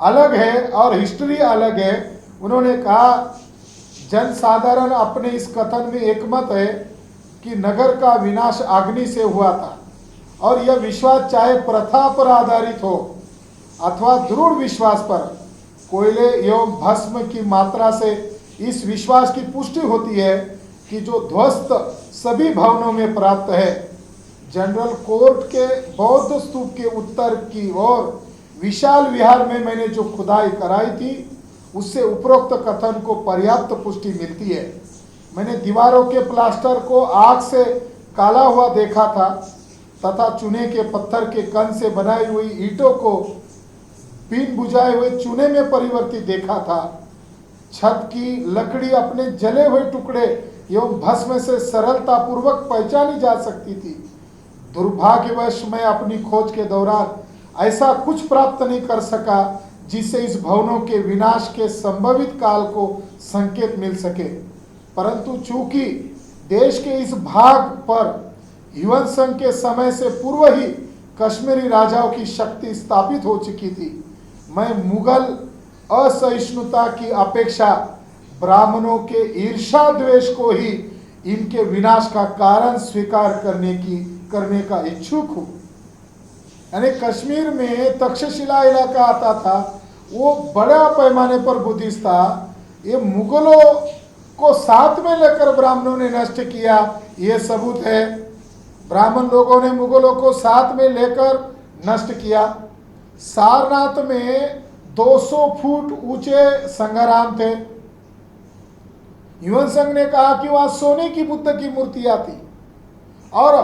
अलग है और हिस्ट्री अलग है। उन्होंने कहा जनसाधारण अपने इस कथन में एकमत है कि नगर का विनाश अग्नि से हुआ था, और यह विश्वास चाहे प्रथा पर आधारित हो अथवा दृढ़ विश्वास पर, कोयले एवं भस्म की मात्रा से इस विश्वास की पुष्टि होती है कि जो ध्वस्त सभी भवनों में प्राप्त है। जनरल कोर्ट के बौद्ध स्तूप के उत्तर की ओर विशाल विहार में मैंने जो खुदाई कराई थी उससे उपरोक्त कथन को पर्याप्त पुष्टि मिलती है। मैंने दीवारों के प्लास्टर को आग से काला हुआ देखा था तथा चूने के पत्थर के कण से बनाई हुई ईंटों को बिन बुझाए हुए चूने में परिवर्तित देखा था। छत की लकड़ी अपने जले हुए टुकड़े एवं भस्म से सरलता पूर्वक पहचानी जा सकती थी। दुर्भाग्यवश मैं अपनी खोज के दौरान ऐसा कुछ प्राप्त नहीं कर सका जिससे इस भवनों के विनाश के संभवित काल को संकेत मिल सके, परंतु चूंकि देश के इस भाग पर युवन संघ के समय से पूर्व ही कश्मीरी राजाओं की शक्ति स्थापित हो चुकी थी, मैं मुगल असहिष्णुता की अपेक्षा ब्राह्मणों के ईर्ष्या द्वेष को ही इनके विनाश का कारण स्वीकार करने का इच्छुक हूँ। यानी कश्मीर में तक्षशिला इलाका आता था, वो बड़ा पैमाने पर बुद्धिस्ट था। ये मुगलों को साथ में लेकर ब्राह्मणों ने नष्ट किया, ये सबूत है। ब्राह्मण लोगों ने मुगलों को साथ में लेकर नष्ट किया। सारनाथ में 200 फुट ऊंचे संग्राम थे। युवन संघ ने कहा कि वहां सोने की बुद्ध की मूर्तियां थी और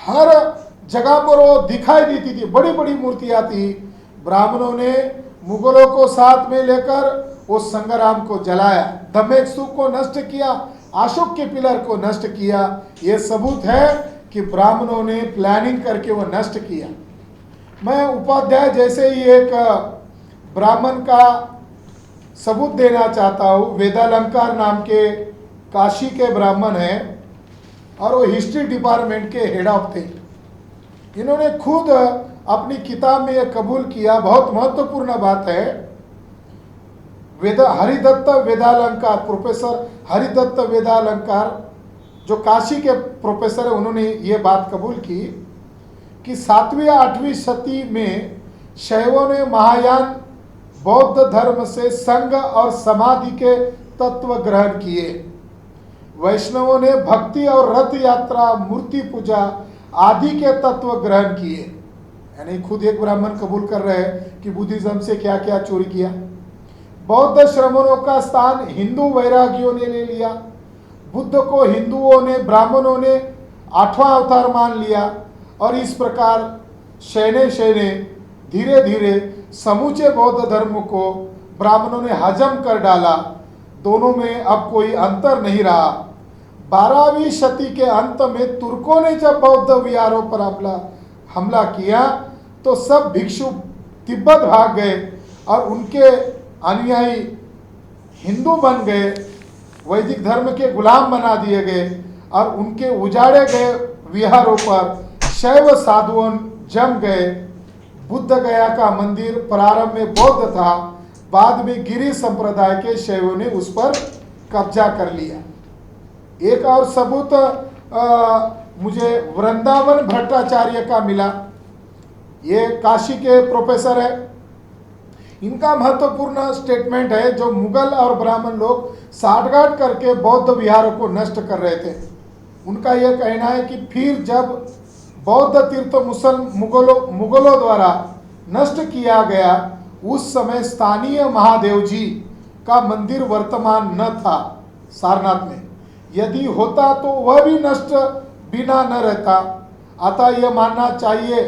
हर जगह पर वो दिखाई देती थी, बड़ी बड़ी मूर्तियां थी। ब्राह्मणों ने मुगलों को साथ में लेकर उस संग्राम को जलाया, दमेक स्तूप को नष्ट किया, अशोक के पिलर को नष्ट किया। ये सबूत है कि ब्राह्मणों ने प्लानिंग करके वो नष्ट किया। मैं उपाध्याय जैसे ही एक ब्राह्मण का सबूत देना चाहता हूँ। वेदालंकार नाम के काशी के ब्राह्मण हैं और वो हिस्ट्री डिपार्टमेंट के हेड ऑफ थे। इन्होंने खुद अपनी किताब में यह कबूल किया, बहुत महत्वपूर्ण बात है। हरिदत्त वेदालंकार, प्रोफेसर हरिदत्त वेदालंकार जो काशी के प्रोफेसर है, उन्होंने ये बात कबूल की कि 7वीं 8वीं सदी में शैवों ने महायान बौद्ध धर्म से संघ और समाधि के तत्व ग्रहण किए। वैष्णवों ने भक्ति और रथ यात्रा, मूर्ति पूजा आदि के तत्व ग्रहण किए। यानी खुद एक ब्राह्मण कबूल कर रहे हैं कि बुद्धिज्म से क्या क्या चोरी किया। बौद्ध श्रमणों का स्थान हिंदू वैरागियों ने ले लिया। बुद्ध को हिंदुओं ने, ब्राह्मणों ने 8वां अवतार मान लिया और इस प्रकार शैने धीरे धीरे समूचे बौद्ध धर्म को ब्राह्मणों ने हजम कर डाला। दोनों में अब कोई अंतर नहीं रहा। 12वीं शती के अंत में तुर्कों ने जब बौद्ध विहारों पर हमला किया तो सब भिक्षु तिब्बत भाग गए और उनके अनुयायी हिंदू बन गए, वैदिक धर्म के गुलाम बना दिए गए और उनके उजाड़े गए विहारों पर शैव साधुओं जम गए। बुद्ध गया का मंदिर प्रारंभ में बौद्ध था, बाद में गिरी संप्रदाय के शैवों ने उस पर कब्जा कर लिया। एक और सबूत मुझे वृंदावन भट्टाचार्य का मिला। ये काशी के प्रोफेसर है। इनका महत्वपूर्ण स्टेटमेंट है, जो मुगल और ब्राह्मण लोग साठगांठ करके बौद्ध विहारों को नष्ट कर रहे थे। उनका यह कहना है कि फिर जब बौद्ध तीर्थ मुगलों द्वारा नष्ट किया गया, उस समय स्थानीय महादेव जी का मंदिर वर्तमान न था सारनाथ में। यदि होता तो वह भी नष्ट बिना न रहता। अतः यह मानना चाहिए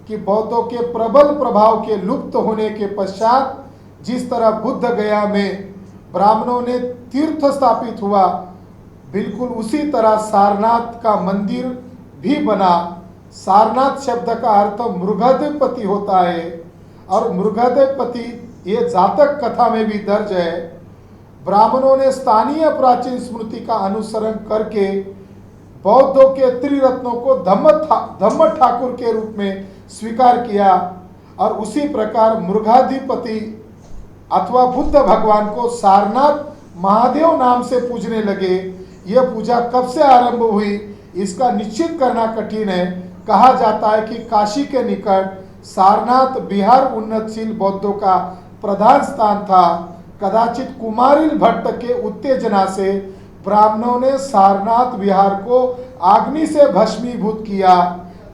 कि बौद्धों के प्रबल प्रभाव के लुप्त होने के पश्चात जिस तरह बुद्ध गया में ब्राह्मणों ने तीर्थ स्थापित हुआ, बिल्कुल उसी तरह सारनाथ का मंदिर भी बना। सारनाथ शब्द का अर्थ मृगधिपति होता है और मृगधिपति ये जातक कथा में भी दर्ज है। ब्राह्मणों ने स्थानीय प्राचीन स्मृति का अनुसरण करके बौद्धों के त्रिरत्नों को धम्म ठाकुर के रूप में स्वीकार किया और उसी प्रकार मृगाधिपति अथवा बुद्ध भगवान को सारनाथ महादेव नाम से पूजने लगे। यह पूजा कब से आरंभ हुई इसका निश्चित करना कठिन है। कहा जाता है कि काशी के निकट सारनाथ बिहार उन्नतशील बौद्धों का प्रधान स्थान था। कदाचित कुमारिल भट्ट के उत्तेजना से ब्राह्मणों ने सारनाथ विहार को अग्नि से भस्मीभूत किया।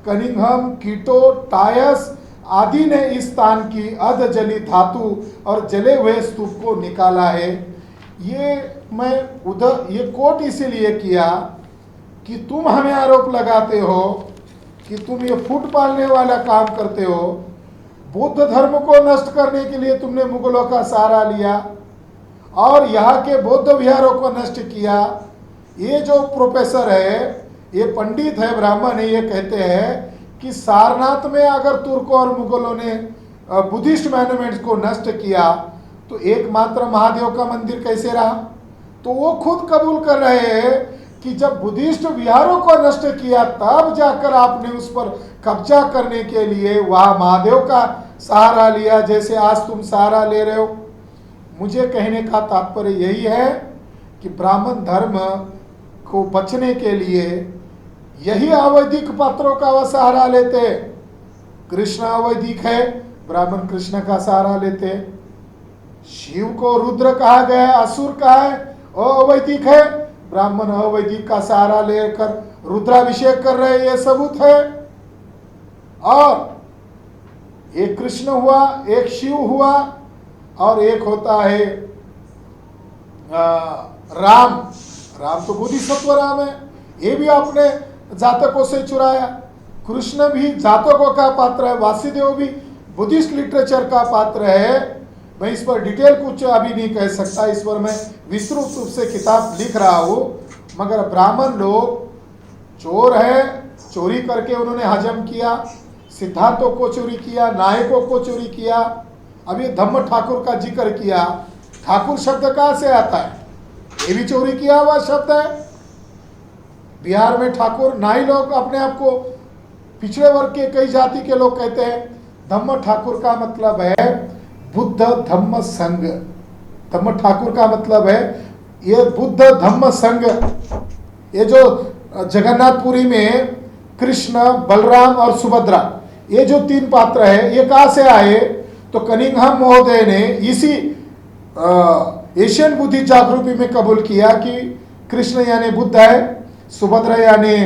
कनिंघम, कीटो, टायस आदि ने इस स्थान की अधजली धातु और जले हुए स्तूप को निकाला है। ये मैं ये कोट इसीलिए किया कि तुम हमें आरोप लगाते हो कि तुम ये फूट पालने वाला काम करते हो। बुद्ध धर्म को नष्ट करने के लिए तुमने मुगलों का सहारा लिया और यहाँ के बौद्ध विहारों को नष्ट किया। ये जो प्रोफेसर है, ये पंडित है, ब्राह्मण है, ये कहते हैं कि सारनाथ में अगर तुर्कों और मुगलों ने बुद्धिस्ट मॉन्यूमेंट्स को नष्ट किया तो एकमात्र महादेव का मंदिर कैसे रहा। तो वो खुद कबूल कर रहे हैं कि जब बुद्धिस्ट विहारों को नष्ट किया तब जाकर आपने उस पर कब्जा करने के लिए वहाँ महादेव का सहारा लिया, जैसे आज तुम सहारा ले रहे हो। मुझे कहने का तात्पर्य यही है कि ब्राह्मण धर्म को बचने के लिए यही अवैदिक पात्रों का वह सहारा लेते। कृष्ण अवैदिक है, ब्राह्मण कृष्ण का सहारा लेते। शिव को रुद्र कहा गया है, असुर कहा है, अवैदिक है, ब्राह्मण अवैदिक का सहारा लेकर रुद्राभिषेक कर रहे, ये सबूत है। और एक कृष्ण हुआ, एक शिव हुआ और एक होता है राम। राम तो बोधिसत्व राम है, ये भी आपने जातकों से चुराया। कृष्ण भी जातकों का पात्र है, वासुदेव भी बुद्धिस्ट लिटरेचर का पात्र है। मैं इस पर डिटेल कुछ अभी नहीं कह सकता, इस पर मैं विस्तृत रूप से किताब लिख रहा हूँ। मगर ब्राह्मण लोग चोर है, चोरी करके उन्होंने हजम किया, सिद्धांतों को चोरी किया, नायकों को चोरी किया। अभी धम्म ठाकुर का जिक्र किया, ठाकुर शब्द कहाँ से आता है? ये भी चोरी किया हुआ शब्द है। बिहार में ठाकुर नाई लोग अपने आप को पिछड़े वर्ग के कई जाति के लोग कहते हैं। धम्म ठाकुर का मतलब है बुद्ध धम्म संघ। धम्म ठाकुर का मतलब है ये बुद्ध धम्म संघ। ये जो जगन्नाथपुरी में कृष्ण, बलराम और सुभद्रा, ये जो तीन पात्र है, ये कहाँ से आए? तो कनिंघम महोदय ने इसी एशियन बुद्धि जागरूकता में कबूल किया कि कृष्ण यानी बुद्ध है, सुभद्रा यानी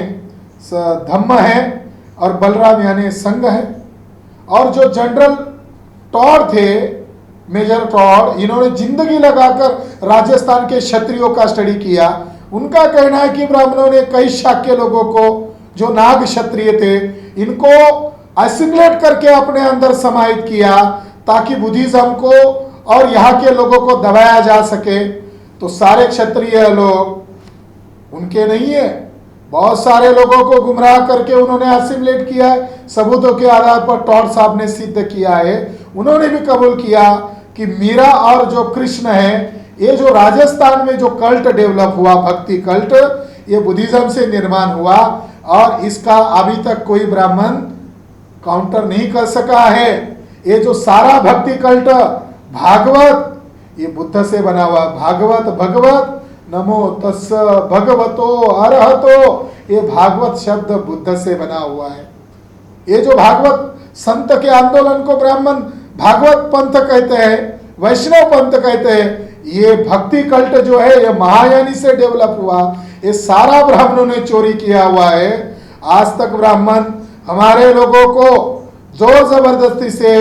धम्म है और बलराम यानी संघ है। और जो जनरल टॉड थे, मेजर टॉड, इन्होंने जिंदगी लगाकर राजस्थान के क्षत्रियों का स्टडी किया। उनका कहना है कि ब्राह्मणों ने कई शाक्य लोगों को, जो नाग क्षत्रिय थे, इनको असिमिलेट करके अपने अंदर समाहित किया ताकि बुद्धिज्म को और यहाँ के लोगों को दबाया जा सके। तो सारे क्षत्रिय लोग उनके नहीं है, बहुत सारे लोगों को गुमराह करके उन्होंने असिमिलेट किया है। सबूतों के आधार पर टॉड साहब ने सिद्ध किया है। उन्होंने भी कबूल किया कि मीरा और जो कृष्ण है, ये जो राजस्थान में जो कल्ट डेवलप हुआ, भक्ति कल्ट, ये बुद्धिज्म से निर्माण हुआ और इसका अभी तक कोई ब्राह्मण काउंटर नहीं कर सका है। ये जो सारा भक्ति कल्ट, भागवत, ये बुद्ध से बना हुआ। भागवत, भगवत, नमो तस् भगवतो अरहतो, ये भागवत शब्द बुद्ध से बना हुआ है। ये जो भागवत संत के आंदोलन को ब्राह्मण भागवत पंथ कहते हैं, वैष्णव पंथ कहते हैं। ये भक्ति कल्ट जो है ये महायानी से डेवलप हुआ, ये सारा ब्राह्मणों ने चोरी किया हुआ है। आज तक ब्राह्मण हमारे लोगों को जोर जबरदस्ती से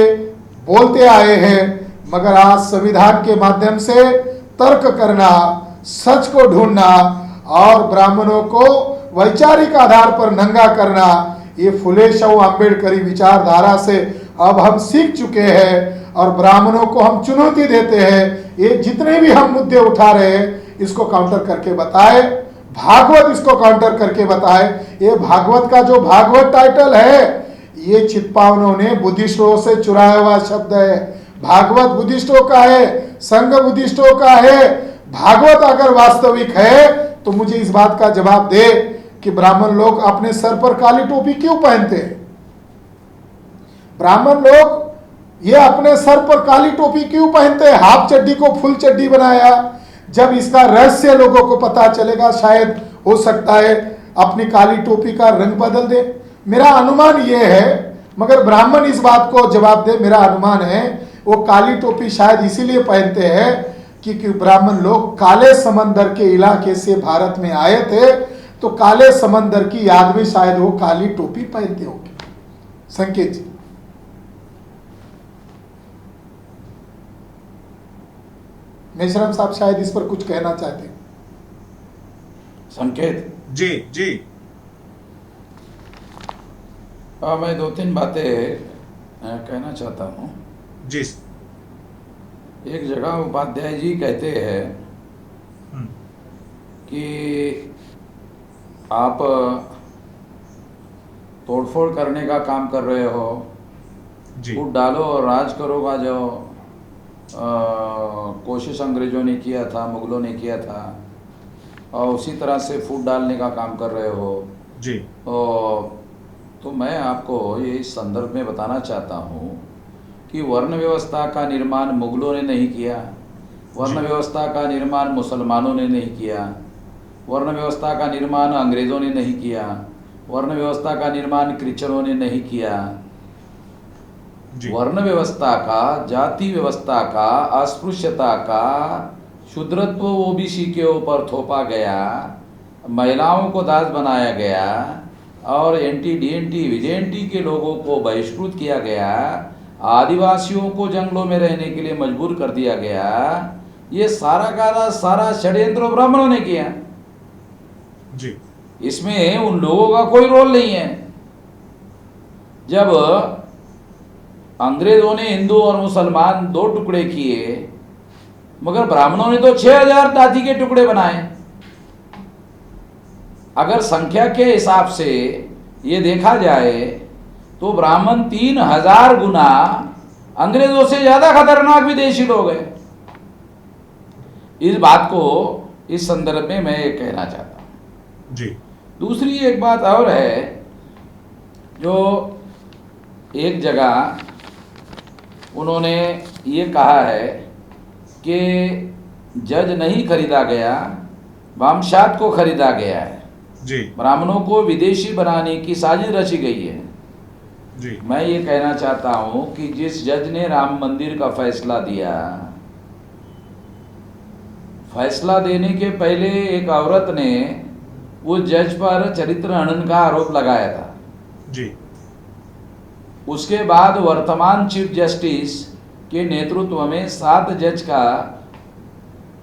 बोलते आए हैं, मगर आज संविधान के माध्यम से तर्क करना, सच को ढूंढना और ब्राह्मणों को वैचारिक आधार पर नंगा करना, ये फुले शाह अम्बेडकरी विचारधारा से अब हम सीख चुके हैं और ब्राह्मणों को हम चुनौती देते हैं। ये जितने भी हम मुद्दे उठा रहे हैं इसको काउंटर करके बताए, भागवत इसको काउंटर करके बताए। ये भागवत का जो भागवत टाइटल है ये चित्पावनों ने बुद्धिस्टों से चुराया हुआ शब्द है। भागवत बुद्धिस्टों का है, संघ बुद्धिस्टों का है। भागवत अगर वास्तविक है तो मुझे इस बात का जवाब दे कि ब्राह्मण लोग अपने सर पर काली टोपी क्यों पहनते हैं? ब्राह्मण लोग ये अपने सर पर काली टोपी क्यों पहनते हैं? हाफ चड्डी को फुल चड्डी बनाया। जब इसका रहस्य लोगों को पता चलेगा शायद हो सकता है अपनी काली टोपी का रंग बदल दे। मेरा अनुमान ये है, मगर ब्राह्मण इस बात को जवाब दे। मेरा अनुमान है वो काली टोपी शायद इसीलिए पहनते हैं क्योंकि ब्राह्मण लोग काले समंदर के इलाके से भारत में आए थे, तो काले समंदर की याद में शायद वो काली टोपी पहनते होंगे। संकेत जी। मेश्राम साहब शायद इस पर कुछ कहना चाहते हैं। संकेत जी जी। मैं 2-3 बातें कहना चाहता हूँ। जी। एक जगह उपाध्याय जी कहते हैं कि आप तोड़फोड़ करने का काम कर रहे हो, जी। फूट डालो और राज करो का जो कोशिश अंग्रेजों ने किया था, मुगलों ने किया था, और उसी तरह से फूट डालने का काम कर रहे हो। जी। तो मैं आपको ये इस संदर्भ में बताना चाहता हूँ कि वर्ण व्यवस्था का निर्माण मुगलों ने नहीं किया, वर्ण व्यवस्था का निर्माण मुसलमानों ने नहीं किया, वर्ण व्यवस्था का निर्माण अंग्रेज़ों ने नहीं किया, वर्ण व्यवस्था का निर्माण क्रिश्चियनों ने नहीं किया। वर्ण व्यवस्था का, जाति व्यवस्था का, अस्पृश्यता का, शूद्रत्व ओबीसी के ऊपर थोपा गया, महिलाओं को दास बनाया गया और एंटी डीएनटी विजेएनटी के लोगों को बहिष्कृत किया गया, आदिवासियों को जंगलों में रहने के लिए मजबूर कर दिया गया। ये सारा का सारा षड्यंत्र ब्राह्मणों ने किया जी। इसमें उन लोगों का कोई रोल नहीं है। जब अंग्रेजों ने हिंदू और मुसलमान 2 टुकड़े किए, मगर ब्राह्मणों ने तो 6000 जाति के टुकड़े बनाए। अगर संख्या के हिसाब से ये देखा जाए तो ब्राह्मण 3000 गुना अंग्रेजों से ज्यादा खतरनाक विदेशी लोग हैं। इस बात को इस संदर्भ में मैं कहना चाहता हूं। जी। दूसरी एक बात और है, जो एक जगह उन्होंने ये कहा है कि जज नहीं खरीदा गया, वामशाद को खरीदा गया है। जी। ब्राह्मणों को विदेशी बनाने की साजिश रची गई है। जी। मैं ये कहना चाहता हूँ कि जिस जज ने राम मंदिर का फैसला दिया, फैसला देने के पहले एक औरत ने उस जज पर चरित्र हनन का आरोप लगाया था। जी। उसके बाद वर्तमान चीफ जस्टिस के नेतृत्व में 7 जज का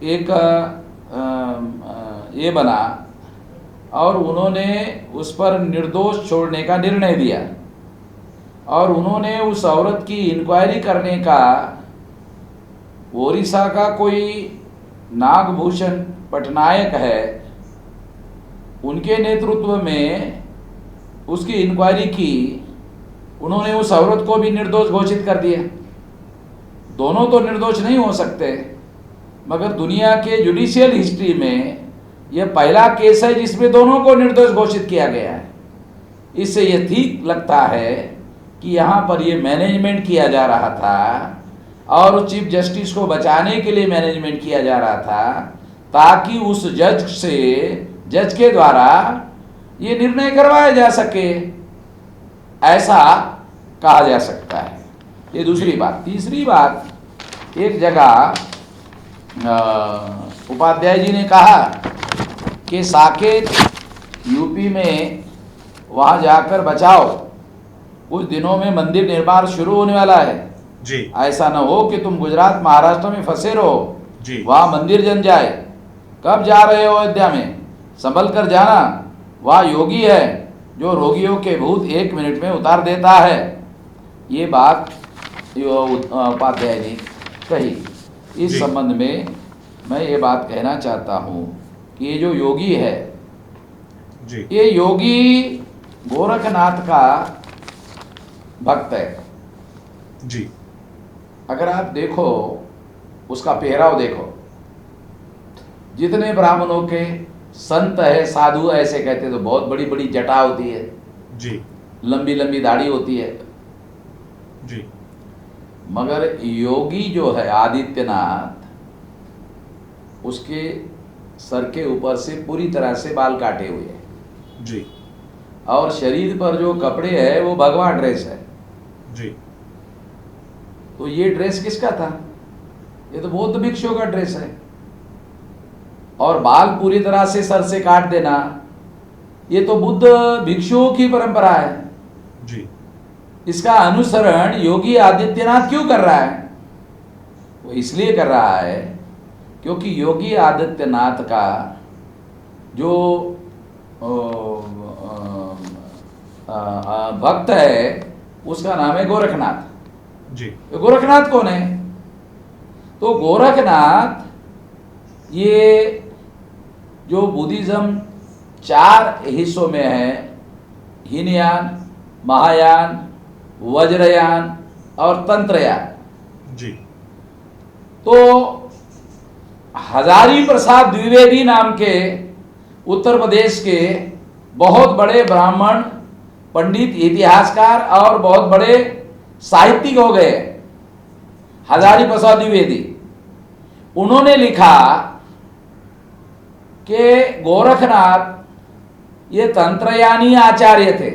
एक ये बना और उन्होंने उस पर निर्दोष छोड़ने का निर्णय दिया और उन्होंने उस औरत की इंक्वायरी करने का, ओडिशा का कोई नागभूषण पटनायक है, उनके नेतृत्व में उसकी इंक्वायरी की। उन्होंने उस औरत को भी निर्दोष घोषित कर दिया। दोनों तो निर्दोष नहीं हो सकते, मगर दुनिया के जुडिशियल हिस्ट्री में यह पहला केस है जिसमें दोनों को निर्दोष घोषित किया गया है। इससे यह ठीक लगता है कि यहाँ पर यह मैनेजमेंट किया जा रहा था और चीफ जस्टिस को बचाने के लिए मैनेजमेंट किया जा रहा था, ताकि उस जज के द्वारा ये निर्णय करवाया जा सके। ऐसा कहा जा सकता है। ये दूसरी बात। तीसरी बात, एक जगह उपाध्याय जी ने कहा कि साकेत यूपी में वहाँ जाकर बचाओ, कुछ दिनों में मंदिर निर्माण शुरू होने वाला है जी ऐसा न हो कि तुम गुजरात महाराष्ट्र में फंसे रहो, जी वहाँ मंदिर जन जाए। कब जा रहे हो अयोध्या में? संभल कर जाना, वहाँ योगी है जो रोगियों के भूत 1 मिनट में उतार देता है। ये बात उपाध्याय ने कही। इस जी। संबंध में मैं ये बात कहना चाहता हूँ कि ये जो योगी है, जी ये योगी गोरखनाथ का भक्त है। जी अगर आप देखो, उसका पहराव देखो, जितने ब्राह्मणों के संत है, साधु है, ऐसे कहते तो बहुत बड़ी बड़ी जटा होती है, जी लंबी लंबी दाढ़ी होती है। जी मगर योगी जो है आदित्यनाथ, उसके सर के ऊपर से पूरी तरह से बाल काटे हुए हैं जी और शरीर पर जो कपड़े है वो भगवा ड्रेस है। जी तो ये ड्रेस किसका था? ये तो बौद्ध भिक्षुओं का ड्रेस है। और बाल पूरी तरह से सर से काट देना, ये तो बुद्ध भिक्षुओं की परंपरा है। जी इसका अनुसरण योगी आदित्यनाथ क्यों कर रहा है? वो इसलिए कर रहा है क्योंकि योगी आदित्यनाथ का जो भक्त है उसका नाम है गोरखनाथ। जी तो गोरखनाथ कौन है? तो गोरखनाथ ये जो बुद्धिज्म 4 हिस्सों में है, हीनयान, महायान, वज्रयान और तंत्रयान। जी तो हजारी प्रसाद द्विवेदी नाम के उत्तर प्रदेश के बहुत बड़े ब्राह्मण पंडित, इतिहासकार और बहुत बड़े साहित्यिक हो गए, हजारी प्रसाद द्विवेदी। उन्होंने लिखा कि गोरखनाथ ये तंत्रयानी आचार्य थे,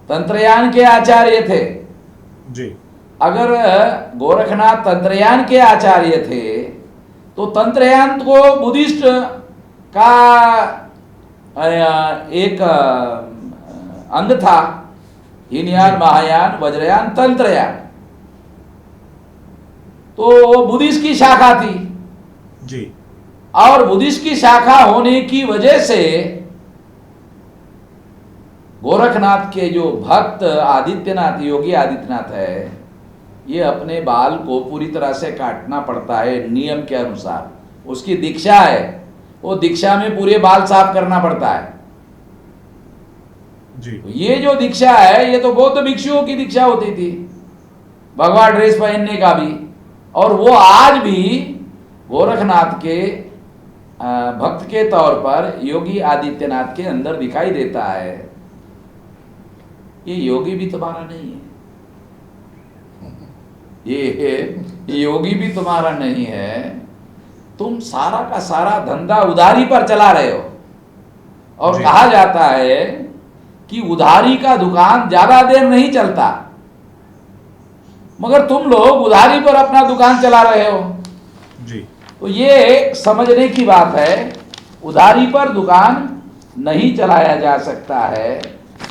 तंत्रयान के आचार्य थे। जी अगर गोरखनाथ तंत्रयान के आचार्य थे तो तंत्रयान को बुद्धिस्ट का एक अंग था, हीनयान, महायान, वज्रयान, तंत्रयान। तो वो बुद्धिस्ट की शाखा थी जी और बुद्धिस्ट की शाखा होने की वजह से गोरखनाथ के जो भक्त आदित्यनाथ, योगी आदित्यनाथ है, ये अपने बाल को पूरी तरह से काटना पड़ता है नियम के अनुसार। उसकी दीक्षा है, वो दीक्षा में पूरे बाल साफ करना पड़ता है। जी तो ये जो दीक्षा है, ये तो बौद्ध भिक्षुओं की दीक्षा होती थी, भगवा ड्रेस पहनने का भी। और वो आज भी गोरखनाथ के भक्त के तौर पर योगी आदित्यनाथ के अंदर दिखाई देता है। ये योगी भी तुम्हारा नहीं है, ये योगी भी तुम्हारा नहीं है। तुम सारा का सारा धंधा उधारी पर चला रहे हो। और जी। कहा जाता है कि उधारी का दुकान ज्यादा देर नहीं चलता, मगर तुम लोग उधारी पर अपना दुकान चला रहे हो। जी तो ये समझने की बात है, उधारी पर दुकान नहीं चलाया जा सकता है।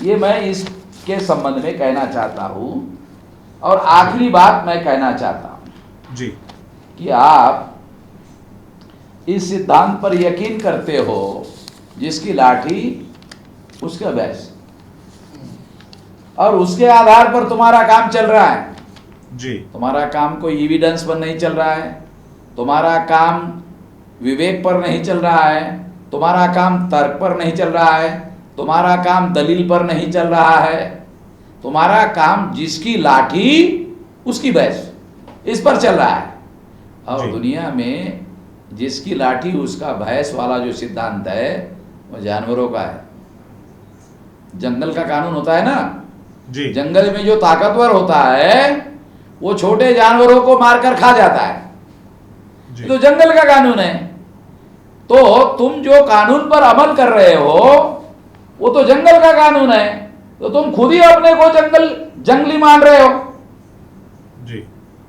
ये मैं इसके संबंध में कहना चाहता हूं। और आखिरी बात मैं कहना चाहता हूं जी कि आप इस सिद्धांत पर यकीन करते हो, जिसकी लाठी उसका भैंस, और उसके आधार पर तुम्हारा काम चल रहा है। जी तुम्हारा काम कोई एविडेंस पर नहीं चल रहा है, तुम्हारा काम विवेक पर नहीं चल रहा है, तुम्हारा काम तर्क पर नहीं चल रहा है, तुम्हारा काम दलील पर नहीं चल रहा है। तुम्हारा काम जिसकी लाठी उसकी भैंस, इस पर चल रहा है। और जी। दुनिया में जिसकी लाठी उसका भैंस वाला जो सिद्धांत है वो जानवरों का है। जंगल का कानून होता है ना, जी जंगल में जो ताकतवर होता है वो छोटे जानवरों को मारकर खा जाता है। जी तो जंगल का कानून है। तो तुम जो कानून पर अमल कर रहे हो वो तो जंगल का कानून है। तो तुम खुद ही अपने को जंगली मान रहे हो। जी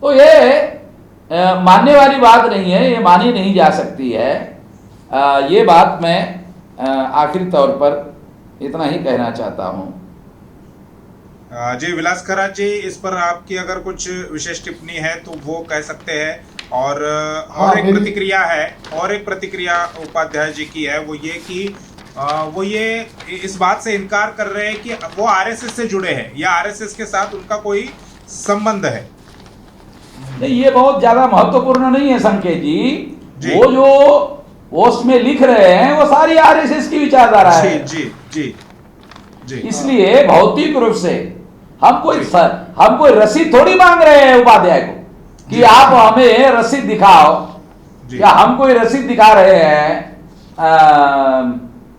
तो ये मानने वाली बात नहीं है, ये मानी नहीं जा सकती है। ये बात मैं आखिरी तौर पर इतना ही कहना चाहता हूँ। जी विलास खरा जी, इस पर आपकी अगर कुछ विशेष टिप्पणी है तो वो कह सकते हैं। और एक प्रतिक्रिया है, और एक प्रतिक्रिया उपाध्याय जी की है, वो ये कि वो ये इस बात से इनकार कर रहे हैं कि वो आरएसएस से जुड़े हैं या आरएसएस के साथ उनका कोई संबंध है। नहीं, ये बहुत ज्यादा महत्वपूर्ण नहीं है संकेत जी। वो जो पोस्ट में लिख रहे हैं वो सारी आरएसएस की विचारधारा है। जी जी जी। इसलिए भौतिक रूप से हम कोई रसीद थोड़ी मांग रहे हैं उपाध्याय को कि आप हमें रसीद दिखाओ, या हम कोई रसीद दिखा रहे हैं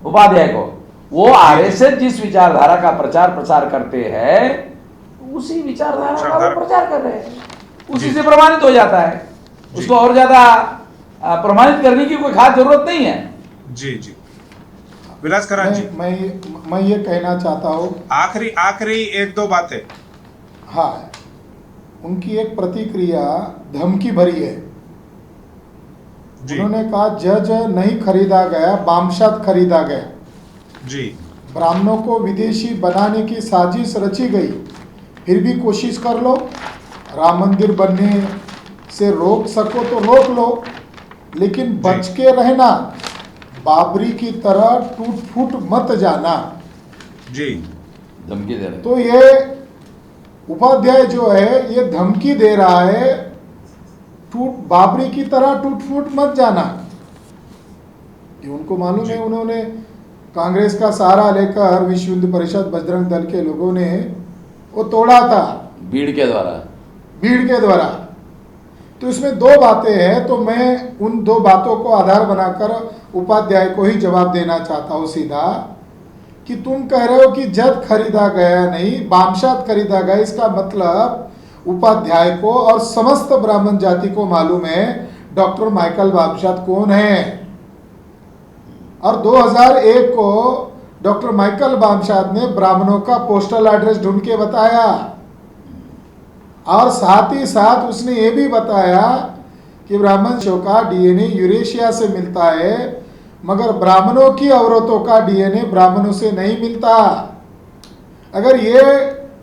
उपाध्याय को। वो आरएसएस जिस विचारधारा का प्रचार प्रसार करते हैं उसी विचारधारा का वो प्रचार कर रहे हैं, उसी से प्रमाणित हो जाता है। उसको और ज्यादा प्रमाणित करने की कोई खास जरूरत नहीं है। जी जी विलास खरा जी, मैं ये कहना चाहता हूँ, आखिरी एक दो बातें। हाँ, उनकी एक प्रतिक्रिया धमकी भरी है। उन्होंने कहा जज नहीं खरीदा गया, बामशाद खरीदा गया। जी, ब्राह्मणों को विदेशी बनाने की साजिश रची गई, फिर भी कोशिश कर लो, राम मंदिर बनने से रोक सको तो रोक लो, लेकिन बच के रहना, बाबरी की तरह टूट फूट मत जाना। जी, धमकी दे रहे। तो ये उपाध्याय जो है ये धमकी दे रहा है, बाबरी की तरह टूट फूट मत जाना। ये उनको मालूम है, उन्होंने कांग्रेस का सहारा लेकर विश्व हिंदू परिषद बजरंग दल के लोगों ने वो तोड़ा था भीड़ के द्वारा। तो इसमें दो बातें हैं, तो मैं उन दो बातों को आधार बनाकर उपाध्याय को ही जवाब देना चाहता हूं सीधा, कि तुम कह रहे हो कि जज खरीदा गया नहीं, बामशाद खरीदा गया। इसका मतलब उपाध्याय को और समस्त ब्राह्मण जाति को मालूम है डॉक्टर माइकल बामशाद कौन है। और 2001 को डॉक्टर माइकल बामशाद ने ब्राह्मणों का पोस्टल एड्रेस ढूंढ के बताया, और साथ ही साथ उसने ये भी बताया कि ब्राह्मणों का डीएनए यूरेशिया से मिलता है, मगर ब्राह्मणों की औरतों का डीएनए ब्राह्मणों से नहीं मिलता। अगर ये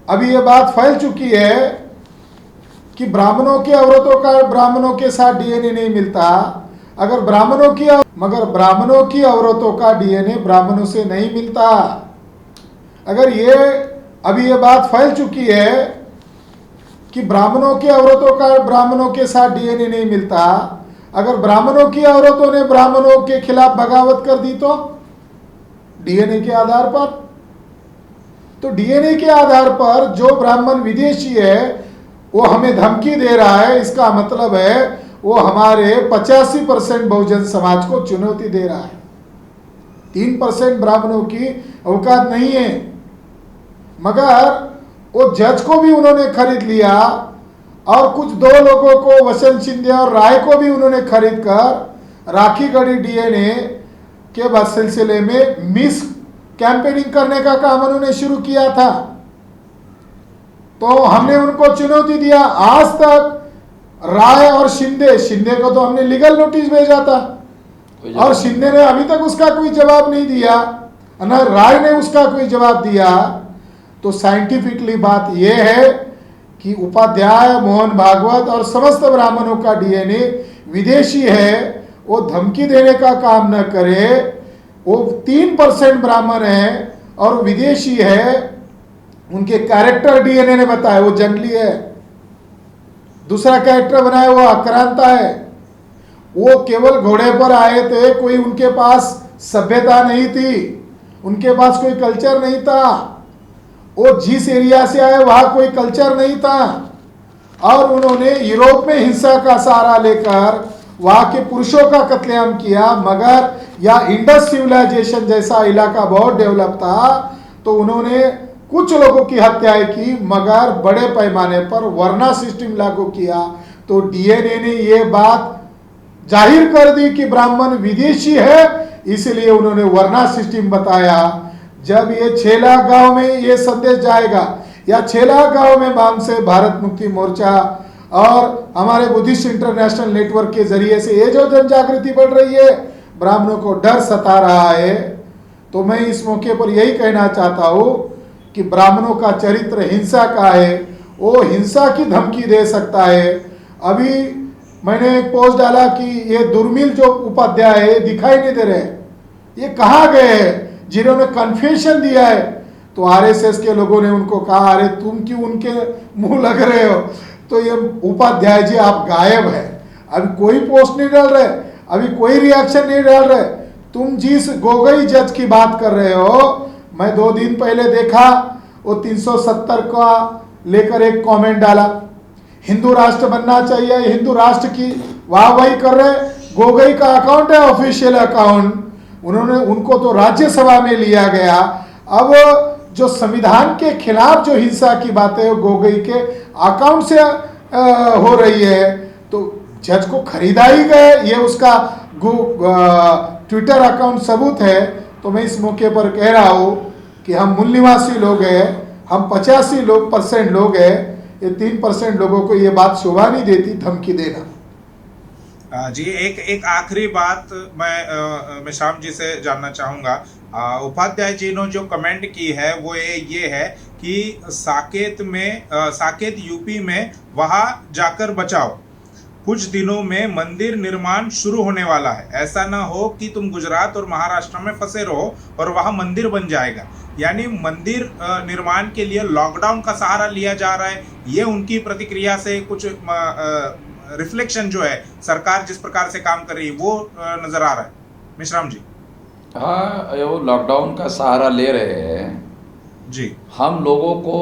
अभी ये बात फैल चुकी है कि ब्राह्मणों की औरतों का ब्राह्मणों के साथ डीएनए नहीं मिलता, मगर ब्राह्मणों की औरतों का डीएनए ब्राह्मणों से नहीं मिलता। अगर ये अभी ये बात फैल चुकी है कि ब्राह्मणों की औरतों का ब्राह्मणों के साथ डीएनए नहीं मिलता, अगर ब्राह्मणों की औरतों ने ब्राह्मणों के खिलाफ बगावत कर दी तो डीएनए के आधार पर, तो डीएनए के आधार पर जो ब्राह्मण विदेशी है वो हमें धमकी दे रहा है, इसका मतलब है वो हमारे 85% बहुजन समाज को चुनौती दे रहा है। 3% ब्राह्मणों की औकात नहीं है। मगर वो जज को भी उन्होंने खरीद लिया, और कुछ दो लोगों को, वसंत शिंदे और राय को भी उन्होंने खरीद कर राखी गढ़ी डीएनए के बाद सिलसिले में मिस कैंपेनिंग करने का काम उन्होंने शुरू किया था। तो हमने उनको चुनौती दिया। आज तक राय और शिंदे को तो हमने लीगल नोटिस भेजा था, और शिंदे ने अभी तक उसका कोई जवाब नहीं दिया, न राय ने उसका कोई जवाब दिया। तो साइंटिफिकली बात यह है कि उपाध्याय, मोहन भागवत और समस्त ब्राह्मणों का डीएनए विदेशी है। वो धमकी देने का काम न करे। वो 3% ब्राह्मण है और विदेशी है, उनके कैरेक्टर डीएनए ने बताया वो जंगली है। दूसरा कैरेक्टर बनाया वो आक्रांता है। वो केवल घोड़े पर आए थे, कोई उनके पास सभ्यता नहीं थी, उनके पास कोई कल्चर नहीं था। वो जिस एरिया से आए वहां कोई कल्चर नहीं था, और उन्होंने यूरोप में हिंसा का सहारा लेकर वहां के पुरुषों का कत्लेआम किया। मगर या इंडस सिविलाइजेशन जैसा इलाका बहुत डेवलप था, तो उन्होंने कुछ लोगों की हत्याएं की, मगर बड़े पैमाने पर वर्ना सिस्टम लागू किया। तो डीएनए ने ये बात जाहिर कर दी कि ब्राह्मण विदेशी है, इसलिए उन्होंने वर्ना सिस्टम बताया। जब ये छेला गांव में ये संदेश जाएगा या छेला गांव में बाम से भारत मुक्ति मोर्चा और हमारे बुद्धिस्ट इंटरनेशनल नेटवर्क के जरिए से ये जो जन जागृति बढ़ रही है, ब्राह्मणों को डर सता रहा है, तो मैं इस मौके पर यही कहना चाहता हूँ कि ब्राह्मणों का चरित्र हिंसा का है, वो हिंसा की धमकी दे सकता है। अभी मैंने एक पोस्ट डाला कि ये दुर्मिल जो उपाध्याय है दिखाई नहीं दे रहे, ये कहाँ गए हैं जिन्होंने कन्फेशन दिया है। तो आरएसएस के लोगों ने उनको कहा, अरे तुम क्यों उनके मुंह लग रहे हो। तो ये उपाध्याय जी आप गायब है, अभी कोई पोस्ट नहीं डाल रहे, अभी कोई रिएक्शन नहीं डाल रहे। तुम जिस गोगोई जज की बात कर रहे हो, मैं 2 दिन पहले देखा वो 370 का लेकर एक कमेंट डाला, हिंदू राष्ट्र बनना चाहिए, हिंदू राष्ट्र की वाहवाही कर रहे। गोगोई का अकाउंट है ऑफिशियल अकाउंट, उन्होंने उनको तो राज्यसभा में लिया गया। अब जो संविधान के खिलाफ जो हिंसा की बातें गोगोई के अकाउंट से हो रही है, तो जज को खरीदा ही गए, ये उसका ट्विटर अकाउंट सबूत है। तो मैं इस मौके पर कह रहा हूँ कि हम मूल निवासी लोग हैं, हम 85% लोग हैं, ये 3% लोगों को ये बात शोभा नहीं देती धमकी देना। जी एक आखिरी बात मैं श्याम जी से जानना चाहूँगा। उपाध्याय जी ने जो कमेंट की है वो ये है कि साकेत यूपी में वहाँ जाकर बचाओ, कुछ दिनों में मंदिर निर्माण शुरू होने वाला है, ऐसा ना हो कि तुम गुजरात और महाराष्ट्र में फंसे रहो और वहाँ मंदिर बन जाएगा। यानी मंदिर निर्माण के लिए लॉकडाउन का सहारा लिया जा रहा है। ये उनकी प्रतिक्रिया से कुछ रिफ्लेक्शन जो है सरकार जिस प्रकार से काम कर रही है वो नजर आ रहा है। मिश्राम जी। हाँ, वो लॉकडाउन का सहारा ले रहे हैं जी। हम लोगों को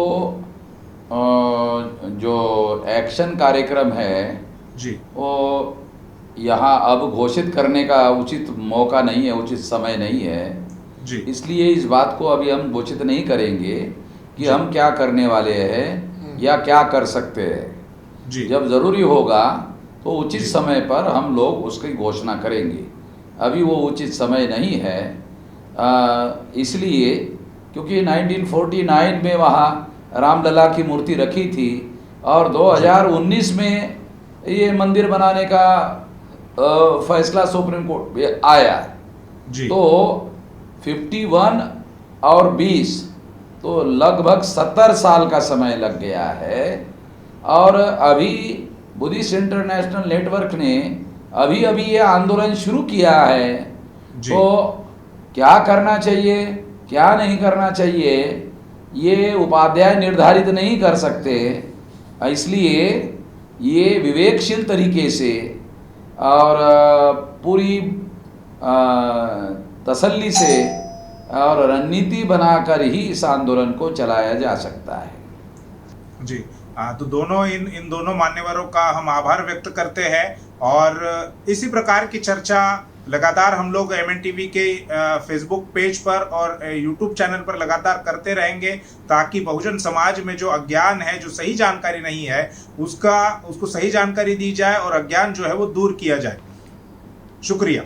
जो एक्शन कार्यक्रम है जी, वो यहाँ अब घोषित करने का उचित मौका नहीं है, उचित समय नहीं है जी। इसलिए इस बात को अभी हम घोषित नहीं करेंगे कि हम क्या करने वाले हैं या क्या कर सकते हैं जी। जब ज़रूरी होगा तो उचित समय पर हम लोग उसकी घोषणा करेंगे। अभी वो उचित समय नहीं है, इसलिए क्योंकि 1949 में वहाँ रामलला की मूर्ति रखी थी और 2019 में ये मंदिर बनाने का फैसला सुप्रीम कोर्ट में आया जी। तो 51 और 20 तो लगभग 70 साल का समय लग गया है। और अभी बुद्धिस्ट इंटरनेशनल नेटवर्क ने अभी ये आंदोलन शुरू किया है, तो क्या करना चाहिए क्या नहीं करना चाहिए ये उपाध्याय निर्धारित नहीं कर सकते। इसलिए ये विवेकशील तरीके से और पूरी तसल्ली से और रणनीति बनाकर ही इस आंदोलन को चलाया जा सकता है। जी। तो दोनों इन दोनों मान्यवरों का हम आभार व्यक्त करते हैं और इसी प्रकार की चर्चा लगातार हम लोग MNTV के फेसबुक पेज पर और यूट्यूब चैनल पर लगातार करते रहेंगे ताकि बहुजन समाज में जो अज्ञान है, जो सही जानकारी नहीं है, उसको सही जानकारी दी जाए और अज्ञान जो है वो दूर किया जाए। शुक्रिया।